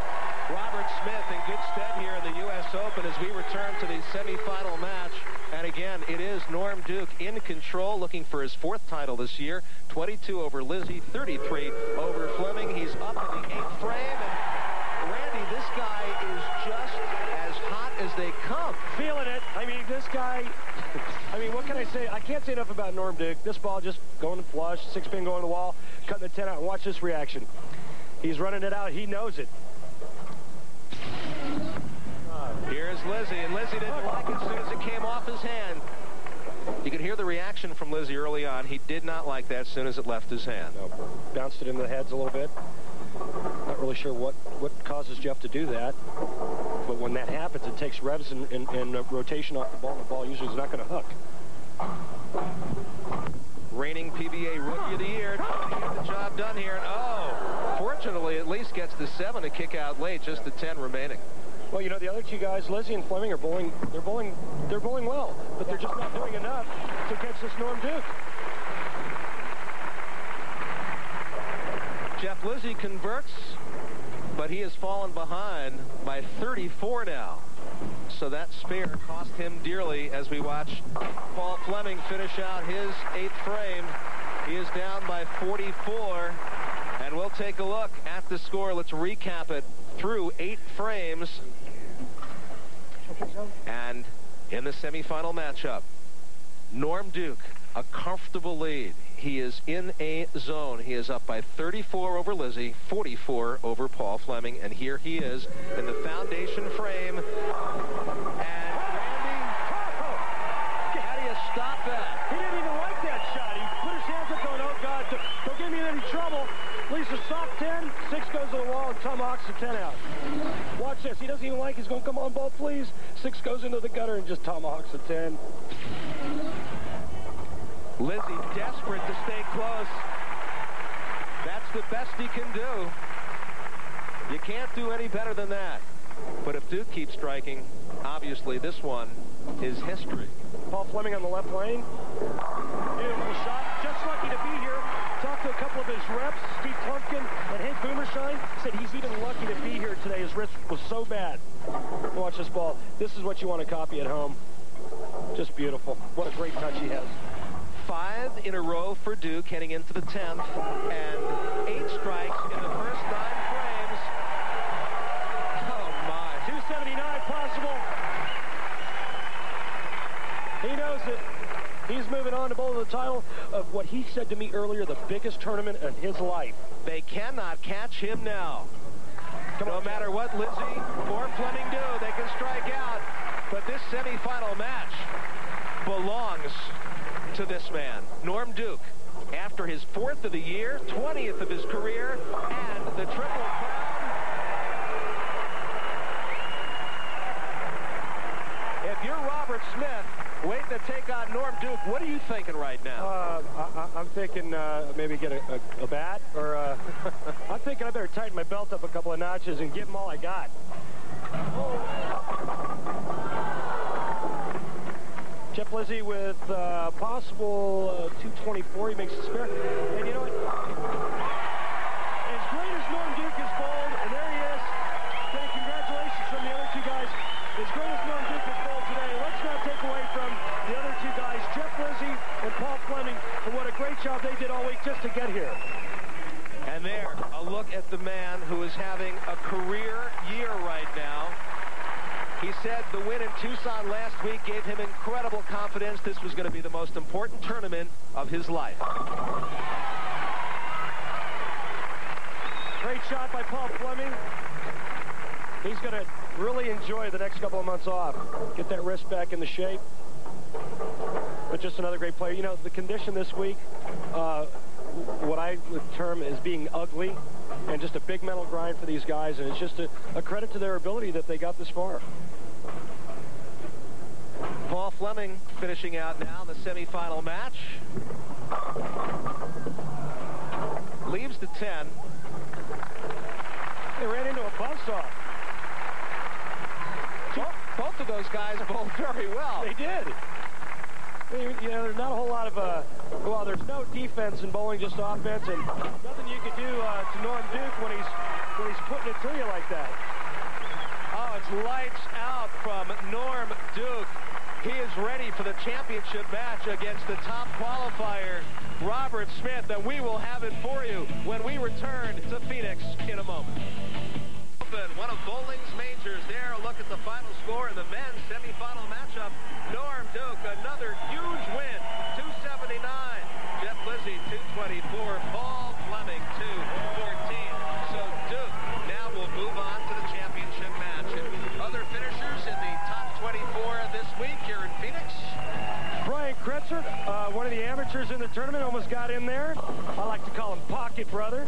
Robert Smith in good stead here in the U.S. Open as we return to the semifinal match. And again, it is Norm Duke in control, looking for his 4th title this year. 22 over Lizzi, 33 over Fleming. He's up in the 8th frame, and Randy, this guy is just as hot as they come. Feeling it. I mean, this guy, what can I say? I can't say enough about Norm Duke. This ball just going to flush, 6-pin going to the wall, cutting the 10 out, and watch this reaction. He's running it out. He knows it. Here's Lizzi, and Lizzi didn't like it as soon as it came off his hand. You could hear the reaction from Lizzi early on. He did not like that as soon as it left his hand. Nope. Bounced it into the heads a little bit. Not really sure what causes Jeff to do that. But when that happens, it takes revs and rotation off the ball, and the ball usually is not going to hook. Reigning PBA Rookie of the Year, trying to get the job done here. And oh, fortunately, at least gets the 7 to kick out late, just the 10 remaining. Well, you know, the other two guys, Lizzi and Fleming, are bowling. They're bowling well, but they're just not doing enough to catch this Norm Duke. Jeff Lizzi converts, but he has fallen behind by 34 now. So that spare cost him dearly as we watch Paul Fleming finish out his 8th frame. He is down by 44, and we'll take a look at the score. Let's recap it through 8 frames. And in the semifinal matchup, Norm Duke, a comfortable lead. He is in a zone. He is up by 34 over Lizzi, 44 over Paul Fleming, and here he is in the foundation frame. And Randy, how do you stop that? He didn't even like that shot. He put his hands up going, oh, God, don't get me in any trouble. Leaves a soft 10, 6 goes to the wall, and tomahawks the 10 out. Watch this. He doesn't even like it. He's going, come on, ball, please. 6 goes into the gutter and just tomahawks the 10. Lizzi desperate to stay close. That's the best he can do. You can't do any better than that. But if Duke keeps striking, obviously this one is history. Paul Fleming on the left lane. Beautiful shot. Just lucky to be here. Talked to a couple of his reps, Steve Plumpkin and Hank Boomershine. Said he's even lucky to be here today. His wrist was so bad. Watch this ball. This is what you want to copy at home. Just beautiful. What a great touch he has. 5 in a row for Duke heading into the 10th, and 8 strikes in the first 9 frames. Oh my. 279 possible. He knows it. He's moving on to bowl the title of what he said to me earlier, the biggest tournament of his life. They cannot catch him now. No matter what Lizzi or Fleming do, they can strike out. But this semifinal match belongs to this man, Norm Duke, after his 4th of the year, 20th of his career, and the Triple Crown. If you're Robert Smith waiting to take on Norm Duke, what are you thinking right now? I'm thinking maybe get a bat, or I'm thinking I better tighten my belt up a couple of notches and give him all I got. Jeff Lizzi with possible 224. He makes a spare. And you know what? As great as Norm Duke is bowled, and there he is. Okay, congratulations from the other two guys. As great as Norm Duke is bowled today, let's not take away from the other two guys, Jeff Lizzi and Paul Fleming, and what a great job they did all week just to get here. And there, a look at the man who is having a career year right now. He said the win in Tucson last week gave him incredible confidence. This was going to be the most important tournament of his life. Great shot by Paul Fleming. He's going to really enjoy the next couple of months off. Get that wrist back into shape. But just another great player. You know, the condition this week, what I would term as being ugly, and just a big mental grind for these guys, and it's just a credit to their ability that they got this far. Paul Fleming finishing out now the semifinal match. Leaves the 10. They ran into a buzzsaw. Both of those guys bowled very well. They did. You know, there's not a whole lot of, well, there's no defense in bowling, just offense, and nothing you could do to Norm Duke when he's putting it to you like that. Oh, it's lights out from Norm Duke. He is ready for the championship match against the top qualifier, Robert Smith, and we will have it for you when we return to Phoenix in a moment. One of bowling's majors there. A look at the final score in the men's semifinal matchup. Norm Duke, another huge win, 279. Jeff Lizzi, 224. Paul Fleming, 214. So Duke now will move on to the championship match. And other finishers in the top 24 this week here in Phoenix. Brian Kretzer, one of the amateurs in the tournament, almost got in there. I like to call him Pocket Brother,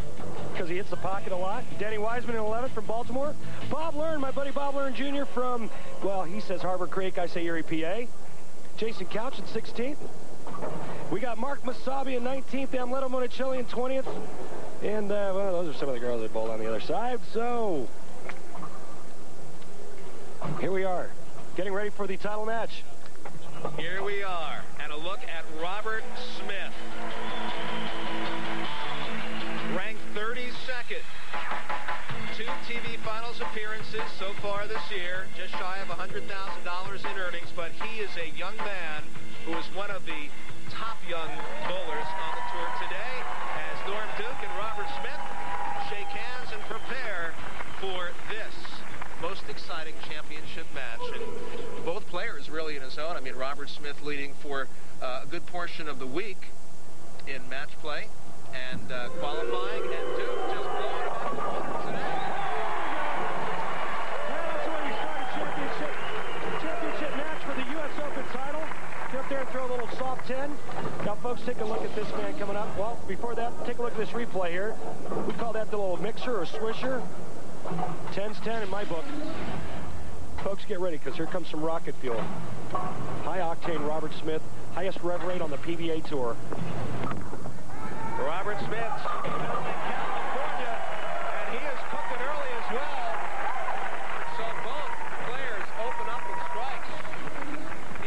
because he hits the pocket a lot. Denny Wiseman in 11th from Baltimore. Bob Learn, my buddy Bob Learn Jr. from, well, he says Harbor Creek, I say Erie, PA. Jason Couch in 16th. We got Mark Masabi in 19th, Amleto Monicelli in 20th. And, well, those are some of the girls that bowled on the other side. So, here we are, getting ready for the title match. Here we are, and a look at Robert Smith. Ranked 32nd. 2 TV finals appearances so far this year, just shy of $100,000 in earnings, but he is a young man who is one of the top young bowlers on the tour today, as Norm Duke and Robert Smith shake hands and prepare for this most exciting championship match. And both players really in his own. I mean, Robert Smith leading for a good portion of the week in match play and qualifying, and Duke just blowing him out of the water today. Well, that's where we start a championship match for the U.S. Open title. Get up there and throw a little soft 10. Now, folks, take a look at this man coming up. Well, before that, take a look at this replay here. We call that the little mixer or swisher. 10's 10 in my book. Folks, get ready, because here comes some rocket fuel. High-octane Robert Smith, highest rev rate on the PBA Tour. Robert Smith, California, and he is cooking early as well. So both players open up with strikes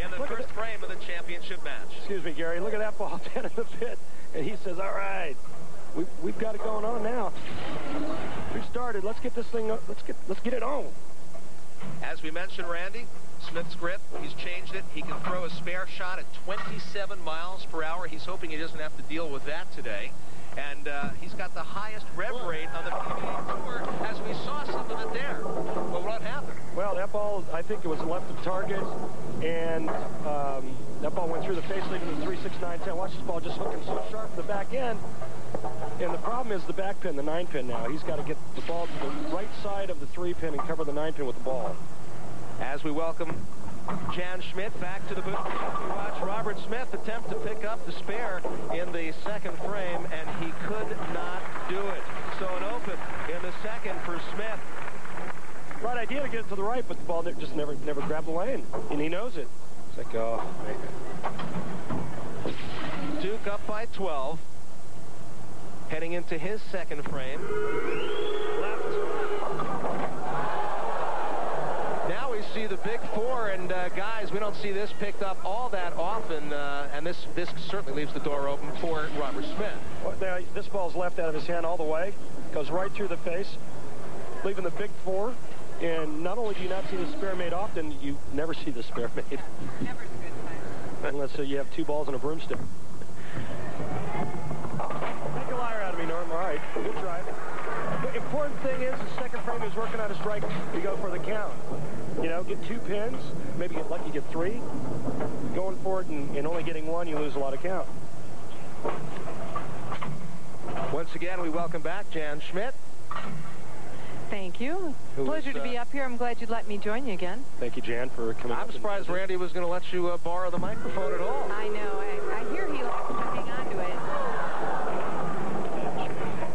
in the first frame of the championship match. Excuse me, Gary. Look at that ball down in the pit, and he says, "All right, we've got it going on now. We've started. Let's get this thing. Let's get it on." As we mentioned, Randy, Smith's grip, he's changed it. He can throw a spare shot at 27 miles per hour. He's hoping he doesn't have to deal with that today. And he's got the highest rev rate on the PBA Tour, as we saw some of it there. Well, what happened? Well, that ball, I think it was left of target, and that ball went through the face, leaving the 3-6-9-10. Watch this ball just hooking so sharp in the back end. And the problem is the back pin, the 9-pin now. He's got to get the ball to the right side of the 3-pin and cover the 9-pin with the ball. As we welcome Jan Schmidt back to the booth, we watch Robert Smith attempt to pick up the spare in the second frame, and he could not do it. So an open in the second for Smith. Right idea to get it to the right, but the ball just never grabbed the lane, and he knows it. It's like, oh, man. Duke up by 12. Heading into his second frame. Left. Now we see the big four, and guys, we don't see this picked up all that often, and this certainly leaves the door open for Robert Smith. Well, this ball's left out of his hand all the way, goes right through the face, leaving the big four. And not only do you not see the spare made often, you never see the spare made. Never's a good time. Unless you have 2 balls and a broomstick. Make a liar out of me, Norm. All right, good try. The important thing is the second frame is working on a strike. You go for the count. You know, get 2 pins, maybe get lucky, get 3. Going for it and only getting 1, you lose a lot of count. Once again, we welcome back Jan Schmidt. Thank you. Pleasure to be up here. I'm glad you'd let me join you again. Thank you, Jan, for coming. I'm surprised Randy was going to let you borrow the microphone at all. I know. I hear he likes to hang on to it.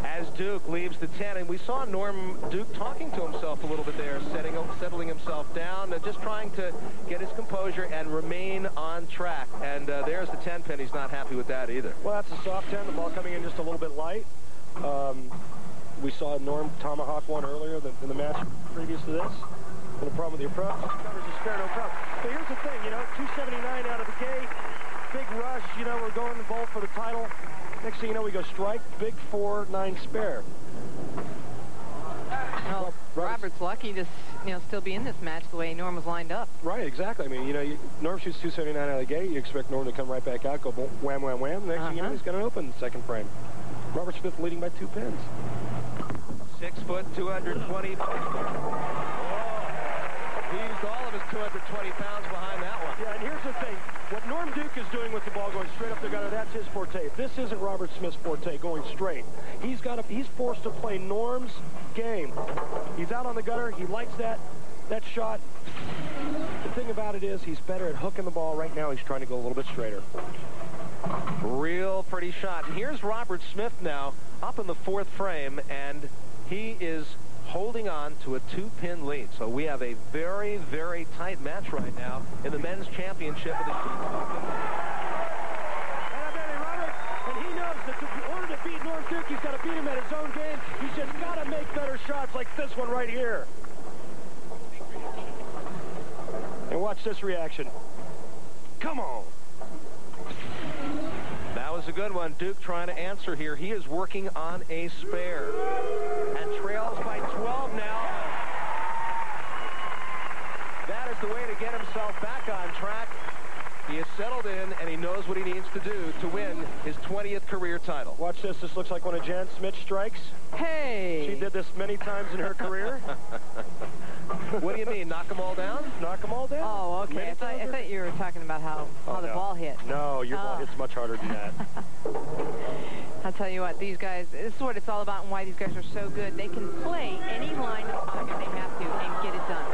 As Duke leaves the 10, and we saw Norm Duke talking to himself a little bit there, settling himself down, just trying to get his composure and remain on track. And there's the 10 pin. He's not happy with that either. Well, that's a soft 10. The ball coming in just a little bit light. We saw Norm tomahawk one earlier in the match previous to this. And the problem with the approach, covers the spare, no problem. But here's the thing, you know, 279 out of the gate, big rush, you know, we're going to bowl for the title. Next thing you know, we go strike, big 4, 9 spare. Well, Robert's lucky to, still be in this match the way Norm was lined up. Right, exactly. I mean, you know, Norm shoots 279 out of the gate. You expect Norm to come right back out, go wham, wham, wham. Next thing you know, he's got an open second frame. Robert Smith leading by 2 pins. 6 foot, 220. He's all of his 220 pounds behind that one. Yeah, and here's the thing. What Norm Duke is doing with the ball going straight up the gutter, that's his forte. This isn't Robert Smith's forte, going straight. He's forced to play Norm's game. He's out on the gutter. He likes that shot. The thing about it is he's better at hooking the ball. Right now, he's trying to go a little bit straighter. Real pretty shot. And here's Robert Smith now up in the 4th frame, and he is holding on to a 2-pin lead. So we have a very, very tight match right now in the men's championship of the Robert, and he knows that in order to beat Norm Duke, he's got to beat him at his own game. He's just got to make better shots like this one right here. And watch this reaction. Come on. That was a good one. Duke trying to answer here. He is working on a spare and trails by 12 now. That is the way to get himself back on track. He is settled in, and he knows what he needs to do to win his 20th career title. Watch this. This looks like one of Jan Smith's strikes. Hey! She did this many times in her career. What do you mean? Knock them all down? Knock them all down. Oh, okay. I thought you were talking about how the ball hit. No, your ball hits much harder than that. I'll tell you what, these guys, this is what it's all about and why these guys are so good. They can play any line of pocket they have to and get it done.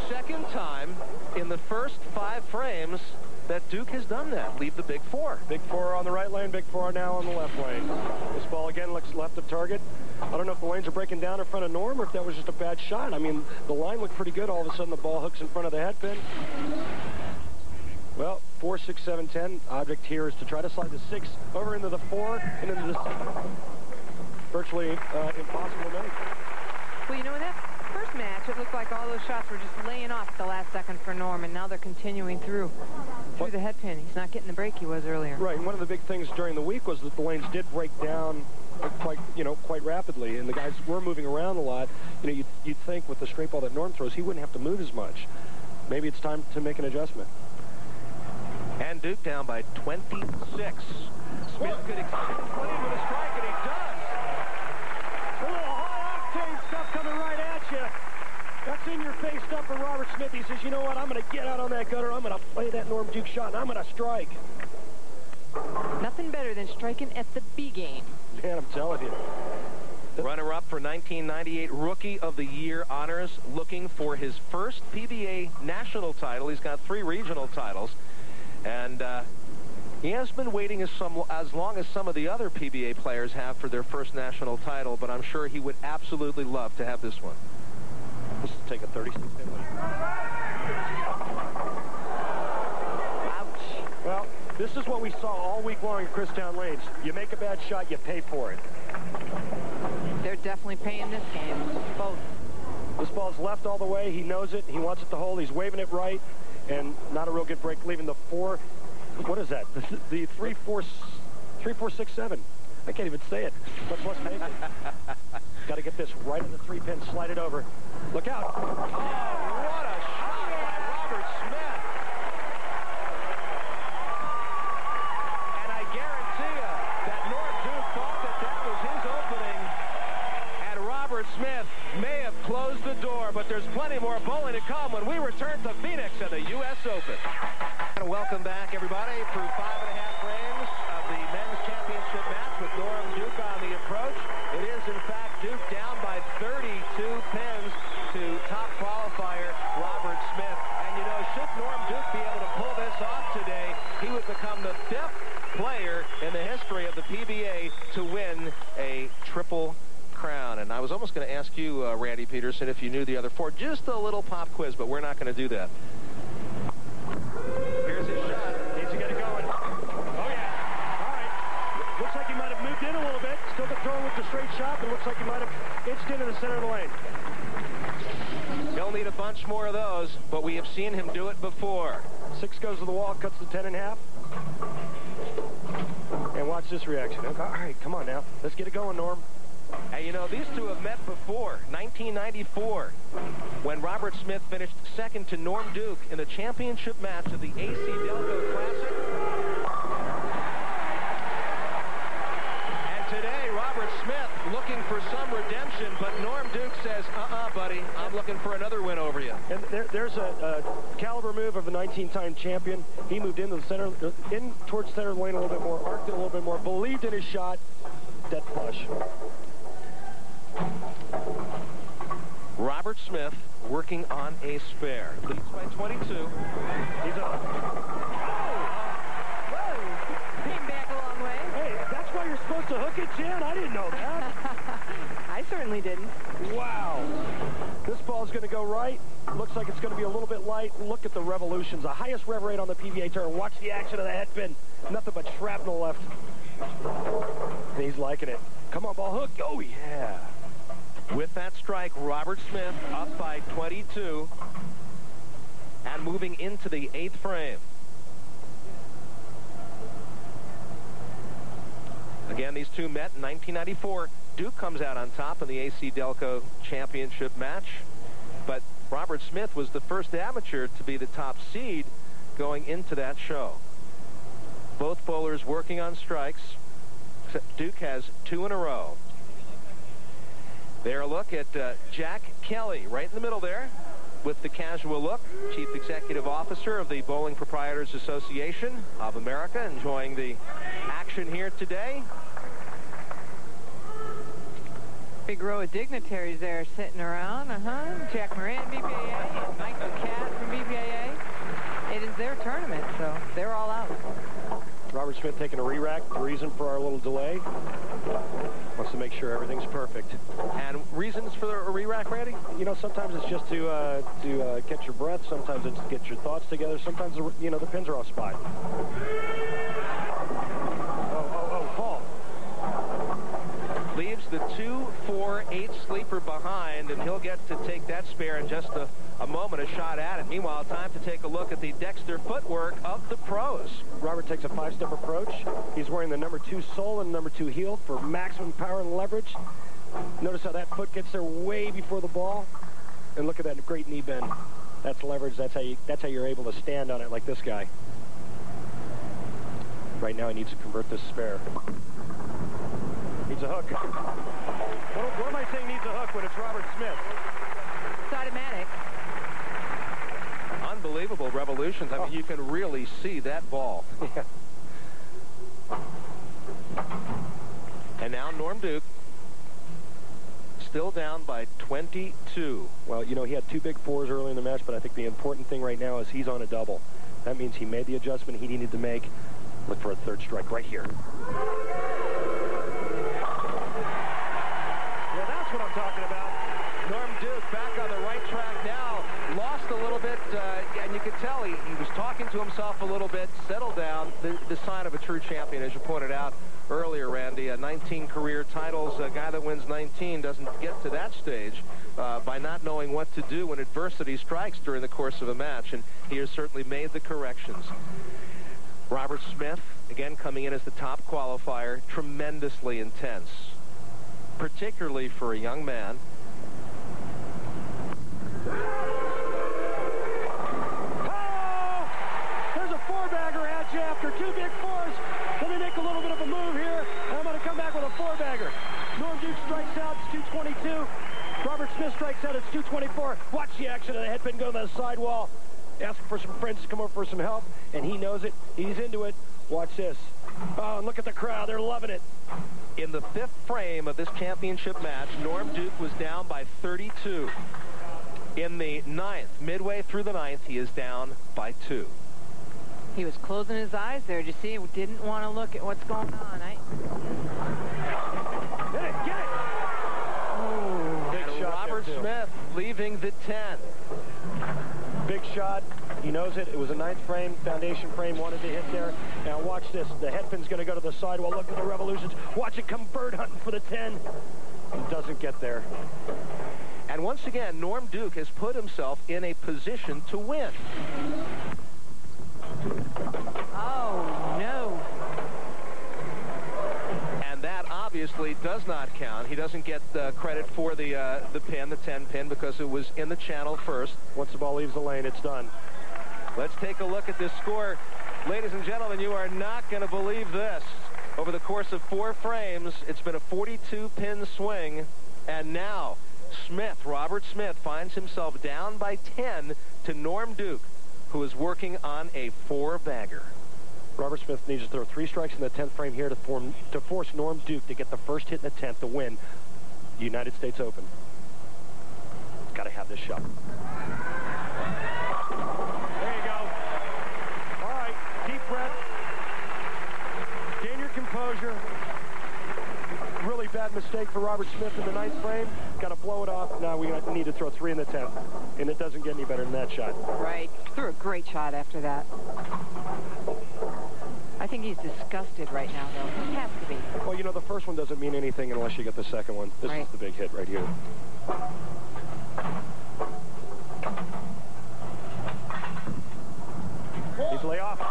Second time in the first 5 frames that Duke has done that. Leave the big 4. Big 4 on the right lane, big 4 now on the left lane. This ball again looks left of target. I don't know if the lanes are breaking down in front of Norm or if that was just a bad shot. I mean, the line looked pretty good. All of a sudden, the ball hooks in front of the head pin. Well, 4, 6, 7, 10. Object here is to try to slide the 6 over into the 4 and into the 6. Virtually impossible to make. Well, you know, in that first match, it looked like all those shots were just laying off at the last second for Norm, and now they're continuing through the head pin. He's not getting the break he was earlier. Right, and one of the big things during the week was that the lanes did break down quite rapidly, and the guys were moving around a lot. You know, you'd think with the straight ball that Norm throws, he wouldn't have to move as much. Maybe it's time to make an adjustment. And Duke down by 26. Smith could extend his lead with a strike, and he does. A little high-octane stuff coming right at you. That's in-your-face stuff for Robert Smith. He says, you know what, I'm going to get out on that gutter. I'm going to play that Norm Duke shot, and I'm going to strike. Nothing better than striking at the B game. Man, I'm telling you. Runner-up for 1998 Rookie of the Year honors, looking for his first PBA national title. He's got 3 regional titles. And he has been waiting as long as some of the other PBA players have for their first national title, but I'm sure he would absolutely love to have this one. Let's take a 36-pin lead. Ouch. Well, this is what we saw all week long in Christown Lanes. You make a bad shot, you pay for it. They're definitely paying this game, both. This ball's left all the way. He knows it. He wants it to hold. He's waving it right, and not a real good break, leaving the 4. What is that? The 3, 4, 6, 7. I can't even say it, much less make it. Got to get this right in the 3-pin, slide it over. Look out. Oh, what a shot by Robert Smith. And I guarantee you that Norm Duke thought that that was his opening. And Robert Smith may have closed the door, but there's plenty more bowling to come when we return to Phoenix at the U.S. Open. And welcome back, everybody, through 5.5 frames of the men's championship match with Norm Duke on the approach. It is, in fact, Duke down by 32 pins to top qualifier Robert Smith. And, you know, should Norm Duke be able to pull this off today, he would become the 5th player in the history of the PBA to win a triple crown. And I was almost going to ask you, Randy Peterson, if you knew the other 4. Just a little pop quiz, but we're not going to do that. Here's his shot. Needs to get it going. Oh, yeah. All right. Looks like he might have moved in a little bit. Still throwing with the straight shot, but looks like he might have inched into the center of the lane. He'll need a bunch more of those, but we have seen him do it before. 6 goes to the wall, cuts the 10.5. And watch this reaction. All right, come on now. Let's get it going, Norm. And you know, these two have met before, 1994, when Robert Smith finished second to Norm Duke in the championship match of the AC Delco Classic. And today, Robert Smith looking for some redemption, but Norm Duke says, buddy, I'm looking for another win over you. And there's a caliber move of a 19-time champion. He moved into the center, in towards center of the lane a little bit more, arced it a little bit more, believed in his shot, dead flush. Robert Smith working on a spare. Leads by 22. He's up. Whoa. Came back a long way. Hey, that's why you're supposed to hook it, Jan? I didn't know that. I certainly didn't. Wow. This ball's going to go right. Looks like it's going to be a little bit light. Look at the revolutions. The highest rev rate on the PBA tour. Watch the action of the head pin. Nothing but shrapnel left. And he's liking it. Come on, ball hook. Oh, yeah. With that strike, Robert Smith up by 22 and moving into the 8th frame. Again, these two met in 1994. Duke comes out on top in the AC Delco championship match, but Robert Smith was the first amateur to be the top seed going into that show. Both bowlers working on strikes. Duke has 2 in a row. There, a look at Jack Kelly right in the middle there with the casual look. Chief Executive Officer of the Bowling Proprietors Association of America, enjoying the action here today. Big row of dignitaries there sitting around. Jack Moran, BPAA, and Mike McCat from BPAA. It is their tournament, so they're all out. Robert Smith taking a re-rack. The reason for our little delay. Wants to make sure everything's perfect. And reasons for a re-rack, Randy? You know, sometimes it's just to catch your breath. Sometimes it's to get your thoughts together. Sometimes, you know, the pins are off spot. Paul. Leaves the 2-4-8 sleeper behind, and he'll get to take that spare in just a moment, a shot at it. Meanwhile, time to take a look at the Dexter footwork of the pros. Robert takes a 5-step approach. He's wearing the number 2 sole and number 2 heel for maximum power and leverage. Notice how that foot gets there way before the ball. And look at that great knee bend. That's leverage. That's how you're able to stand on it like this guy. Right now he needs to convert this spare. Needs a hook. What am I saying needs a hook when it's Robert Smith? It's automatic. Unbelievable revolutions. I mean, you can really see that ball. Yeah. And now Norm Duke still down by 22. Well, you know, he had 2 big 4s early in the match, but I think the important thing right now is he's on a double. That means he made the adjustment he needed to make. Look for a 3rd strike right here. Yeah, that's what I'm talking about. Norm Duke back on the right track now. Lost a little bit and you could tell he was talking to himself a little bit, settled down, the sign of a true champion, as you pointed out earlier, Randy. 19 career titles. A guy that wins 19 doesn't get to that stage by not knowing what to do when adversity strikes during the course of a match, and he has certainly made the corrections. Robert Smith, again, coming in as the top qualifier, tremendously intense, particularly for a young man. After two big fours, then they make a little bit of a move here, and I'm going to come back with a four-bagger. Norm Duke strikes out, it's 222. Robert Smith strikes out, it's 224. Watch the action of the headpin go to the sidewall. Asking for some friends to come over for some help, and he knows it. He's into it. Watch this. Oh, and look at the crowd. They're loving it. In the 5th frame of this championship match, Norm Duke was down by 32. In the 9th, midway through the 9th, he is down by 2. He was closing his eyes there. Did you see? He didn't want to look at what's going on. Get it, get it! Oh, big shot. Robert Smith leaving the 10. Big shot. He knows it. It was a 9th frame, foundation frame, wanted to hit there. Now watch this. The headpin's going to go to the sidewall. Look at the revolutions. Watch it come bird hunting for the 10. It doesn't get there. And once again, Norm Duke has put himself in a position to win. Oh, no. And that obviously does not count. He doesn't get credit for the pin, the 10 pin, because it was in the channel first. Once the ball leaves the lane, it's done. Let's take a look at this score. Ladies and gentlemen, you are not going to believe this. Over the course of 4 frames, it's been a 42-pin swing, and now Smith, Robert Smith, finds himself down by 10 to Norm Duke, who is working on a 4-bagger. Robert Smith needs to throw 3 strikes in the 10th frame here to force Norm Duke to get the first hit in the 10th to win the United States Open. Got to have this shot. There you go. All right, deep breath. Gain your composure. Really bad mistake for Robert Smith in the 9th frame. Got to blow it off. Now we need to throw 3 in the 10th. And it doesn't get any better than that shot. Right. Threw a great shot after that. I think he's disgusted right now, though. He has to be. Well, you know, the first one doesn't mean anything unless you get the second one. This is the big hit right here. He's lay off.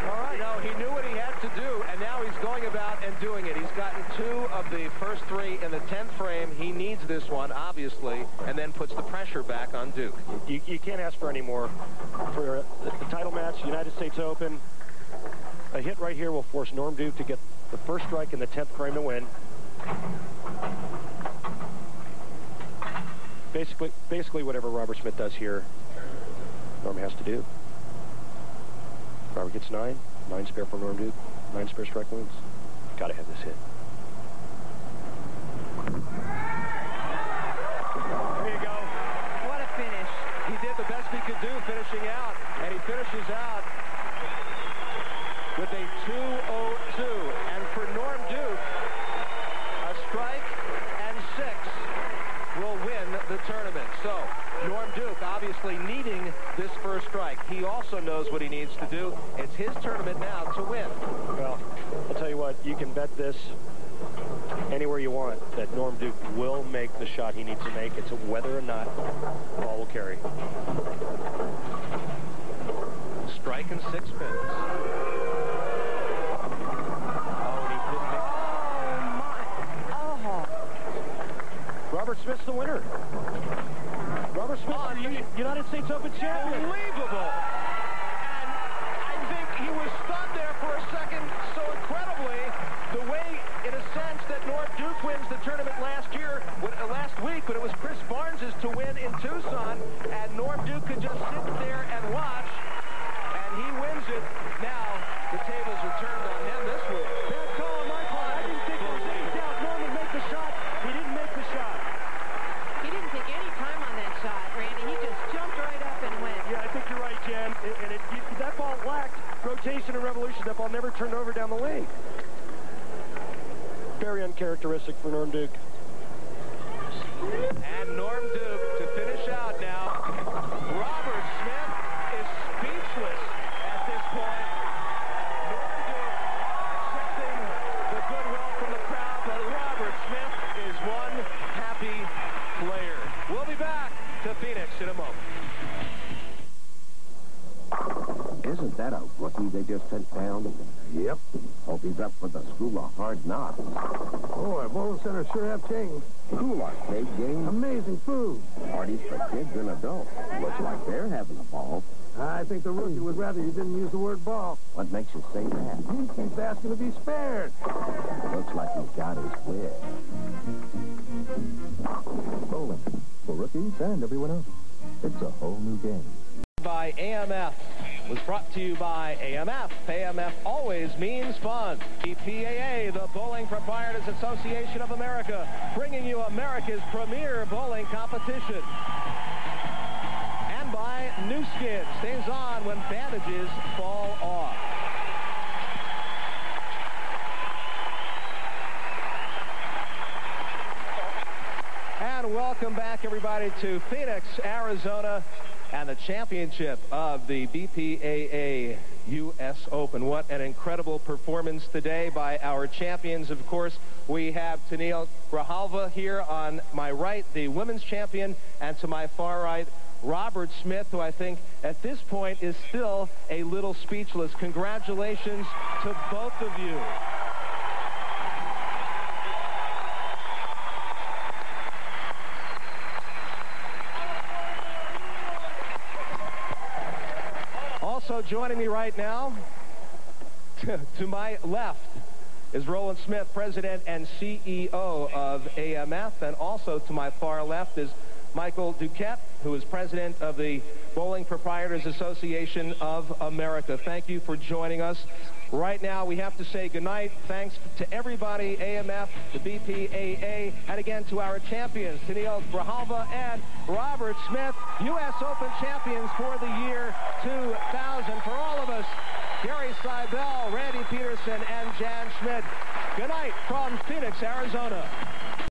All right. No, he knew what he had to do, and now he's going about and doing it. He's gotten 2 of the first 3 in the 10th frame. He needs this one, obviously, and then puts the pressure back on Duke. You can't ask for any more. For the title match, United States Open, a hit right here will force Norm Duke to get the first strike in the 10th frame to win. Basically whatever Robert Smith does here, Norm has to do. Robert gets 9 spare for Norm Duke, 9 spare strike wins. Got to have this hit. There you go. What a finish. He did the best he could do finishing out, and he finishes out with a 202. And for Norm Duke, a strike and 6 will win the tournament. So Norm Duke obviously needing this first strike. He also knows what he needs to do. It's his tournament now to win. Well, I'll tell you what, you can bet this anywhere you want that Norm Duke will make the shot he needs to make. It's whether or not the ball will carry. Strike and 6 pins. Robert Smith's the winner. Robert Smith, the United States Open champion. Unbelievable. And I think he was stunned there for a second so incredibly. The way, in a sense, that Norm Duke wins the tournament last week, but it was Chris Barnes's to win in Tucson, and Norm Duke could just sit there and watch, and he wins it. Now, the tables are turned on him this week. Bad call on my part. I didn't think there was any doubt Norm would make the shot. He didn't make the shot. He didn't take any time on that shot, Randy. He just jumped right up and went. Yeah, I think you're right, Jan. And that ball lacked rotation and revolution. That ball never turned over down the lane. Very uncharacteristic for Norm Duke. And Norm Duke to finish out now. Robert Smith is speechless at this point. Norm Duke accepting the goodwill from the crowd, but Robert Smith is one happy player. We'll be back to Phoenix in a moment. Isn't that a rookie they just sent down? Yep. Hope he's up for the School of Hard Knocks. Boy, Bowling Center sure have changed. Cool arcade game. Amazing food. Parties for kids and adults. Looks like they're having a ball. I think the rookie would rather you didn't use the word ball. What makes you say that? He keeps asking to be spared. Looks like he's got his wish. Bowling. For rookies and everyone else. It's a whole new game. By AMF was brought to you by AMF. AMF always means fun. BPAA, the Bowling Proprietors Association of America, bringing you America's premier bowling competition. And by New Skin, stays on when bandages fall off. And welcome back, everybody, to Phoenix, Arizona, and the championship of the BPAA U.S. Open. What an incredible performance today by our champions. Of course, we have Tennelle Grijalva here on my right, the women's champion, and to my far right, Robert Smith, who I think at this point is still a little speechless. Congratulations to both of you. Also joining me right now, to my left, is Roland Smith, President and CEO of AMF, and also to my far left is Michael Duquette, who is President of the Bowling Proprietors Association of America. Thank you for joining us. Right now, we have to say goodnight. Thanks to everybody, AMF, the BPAA, and again to our champions, Tennelle Grijalva and Robert Smith, U.S. Open champions for the year 2000. For all of us, Gary Seibel, Randy Peterson, and Jan Schmidt. Good night from Phoenix, Arizona.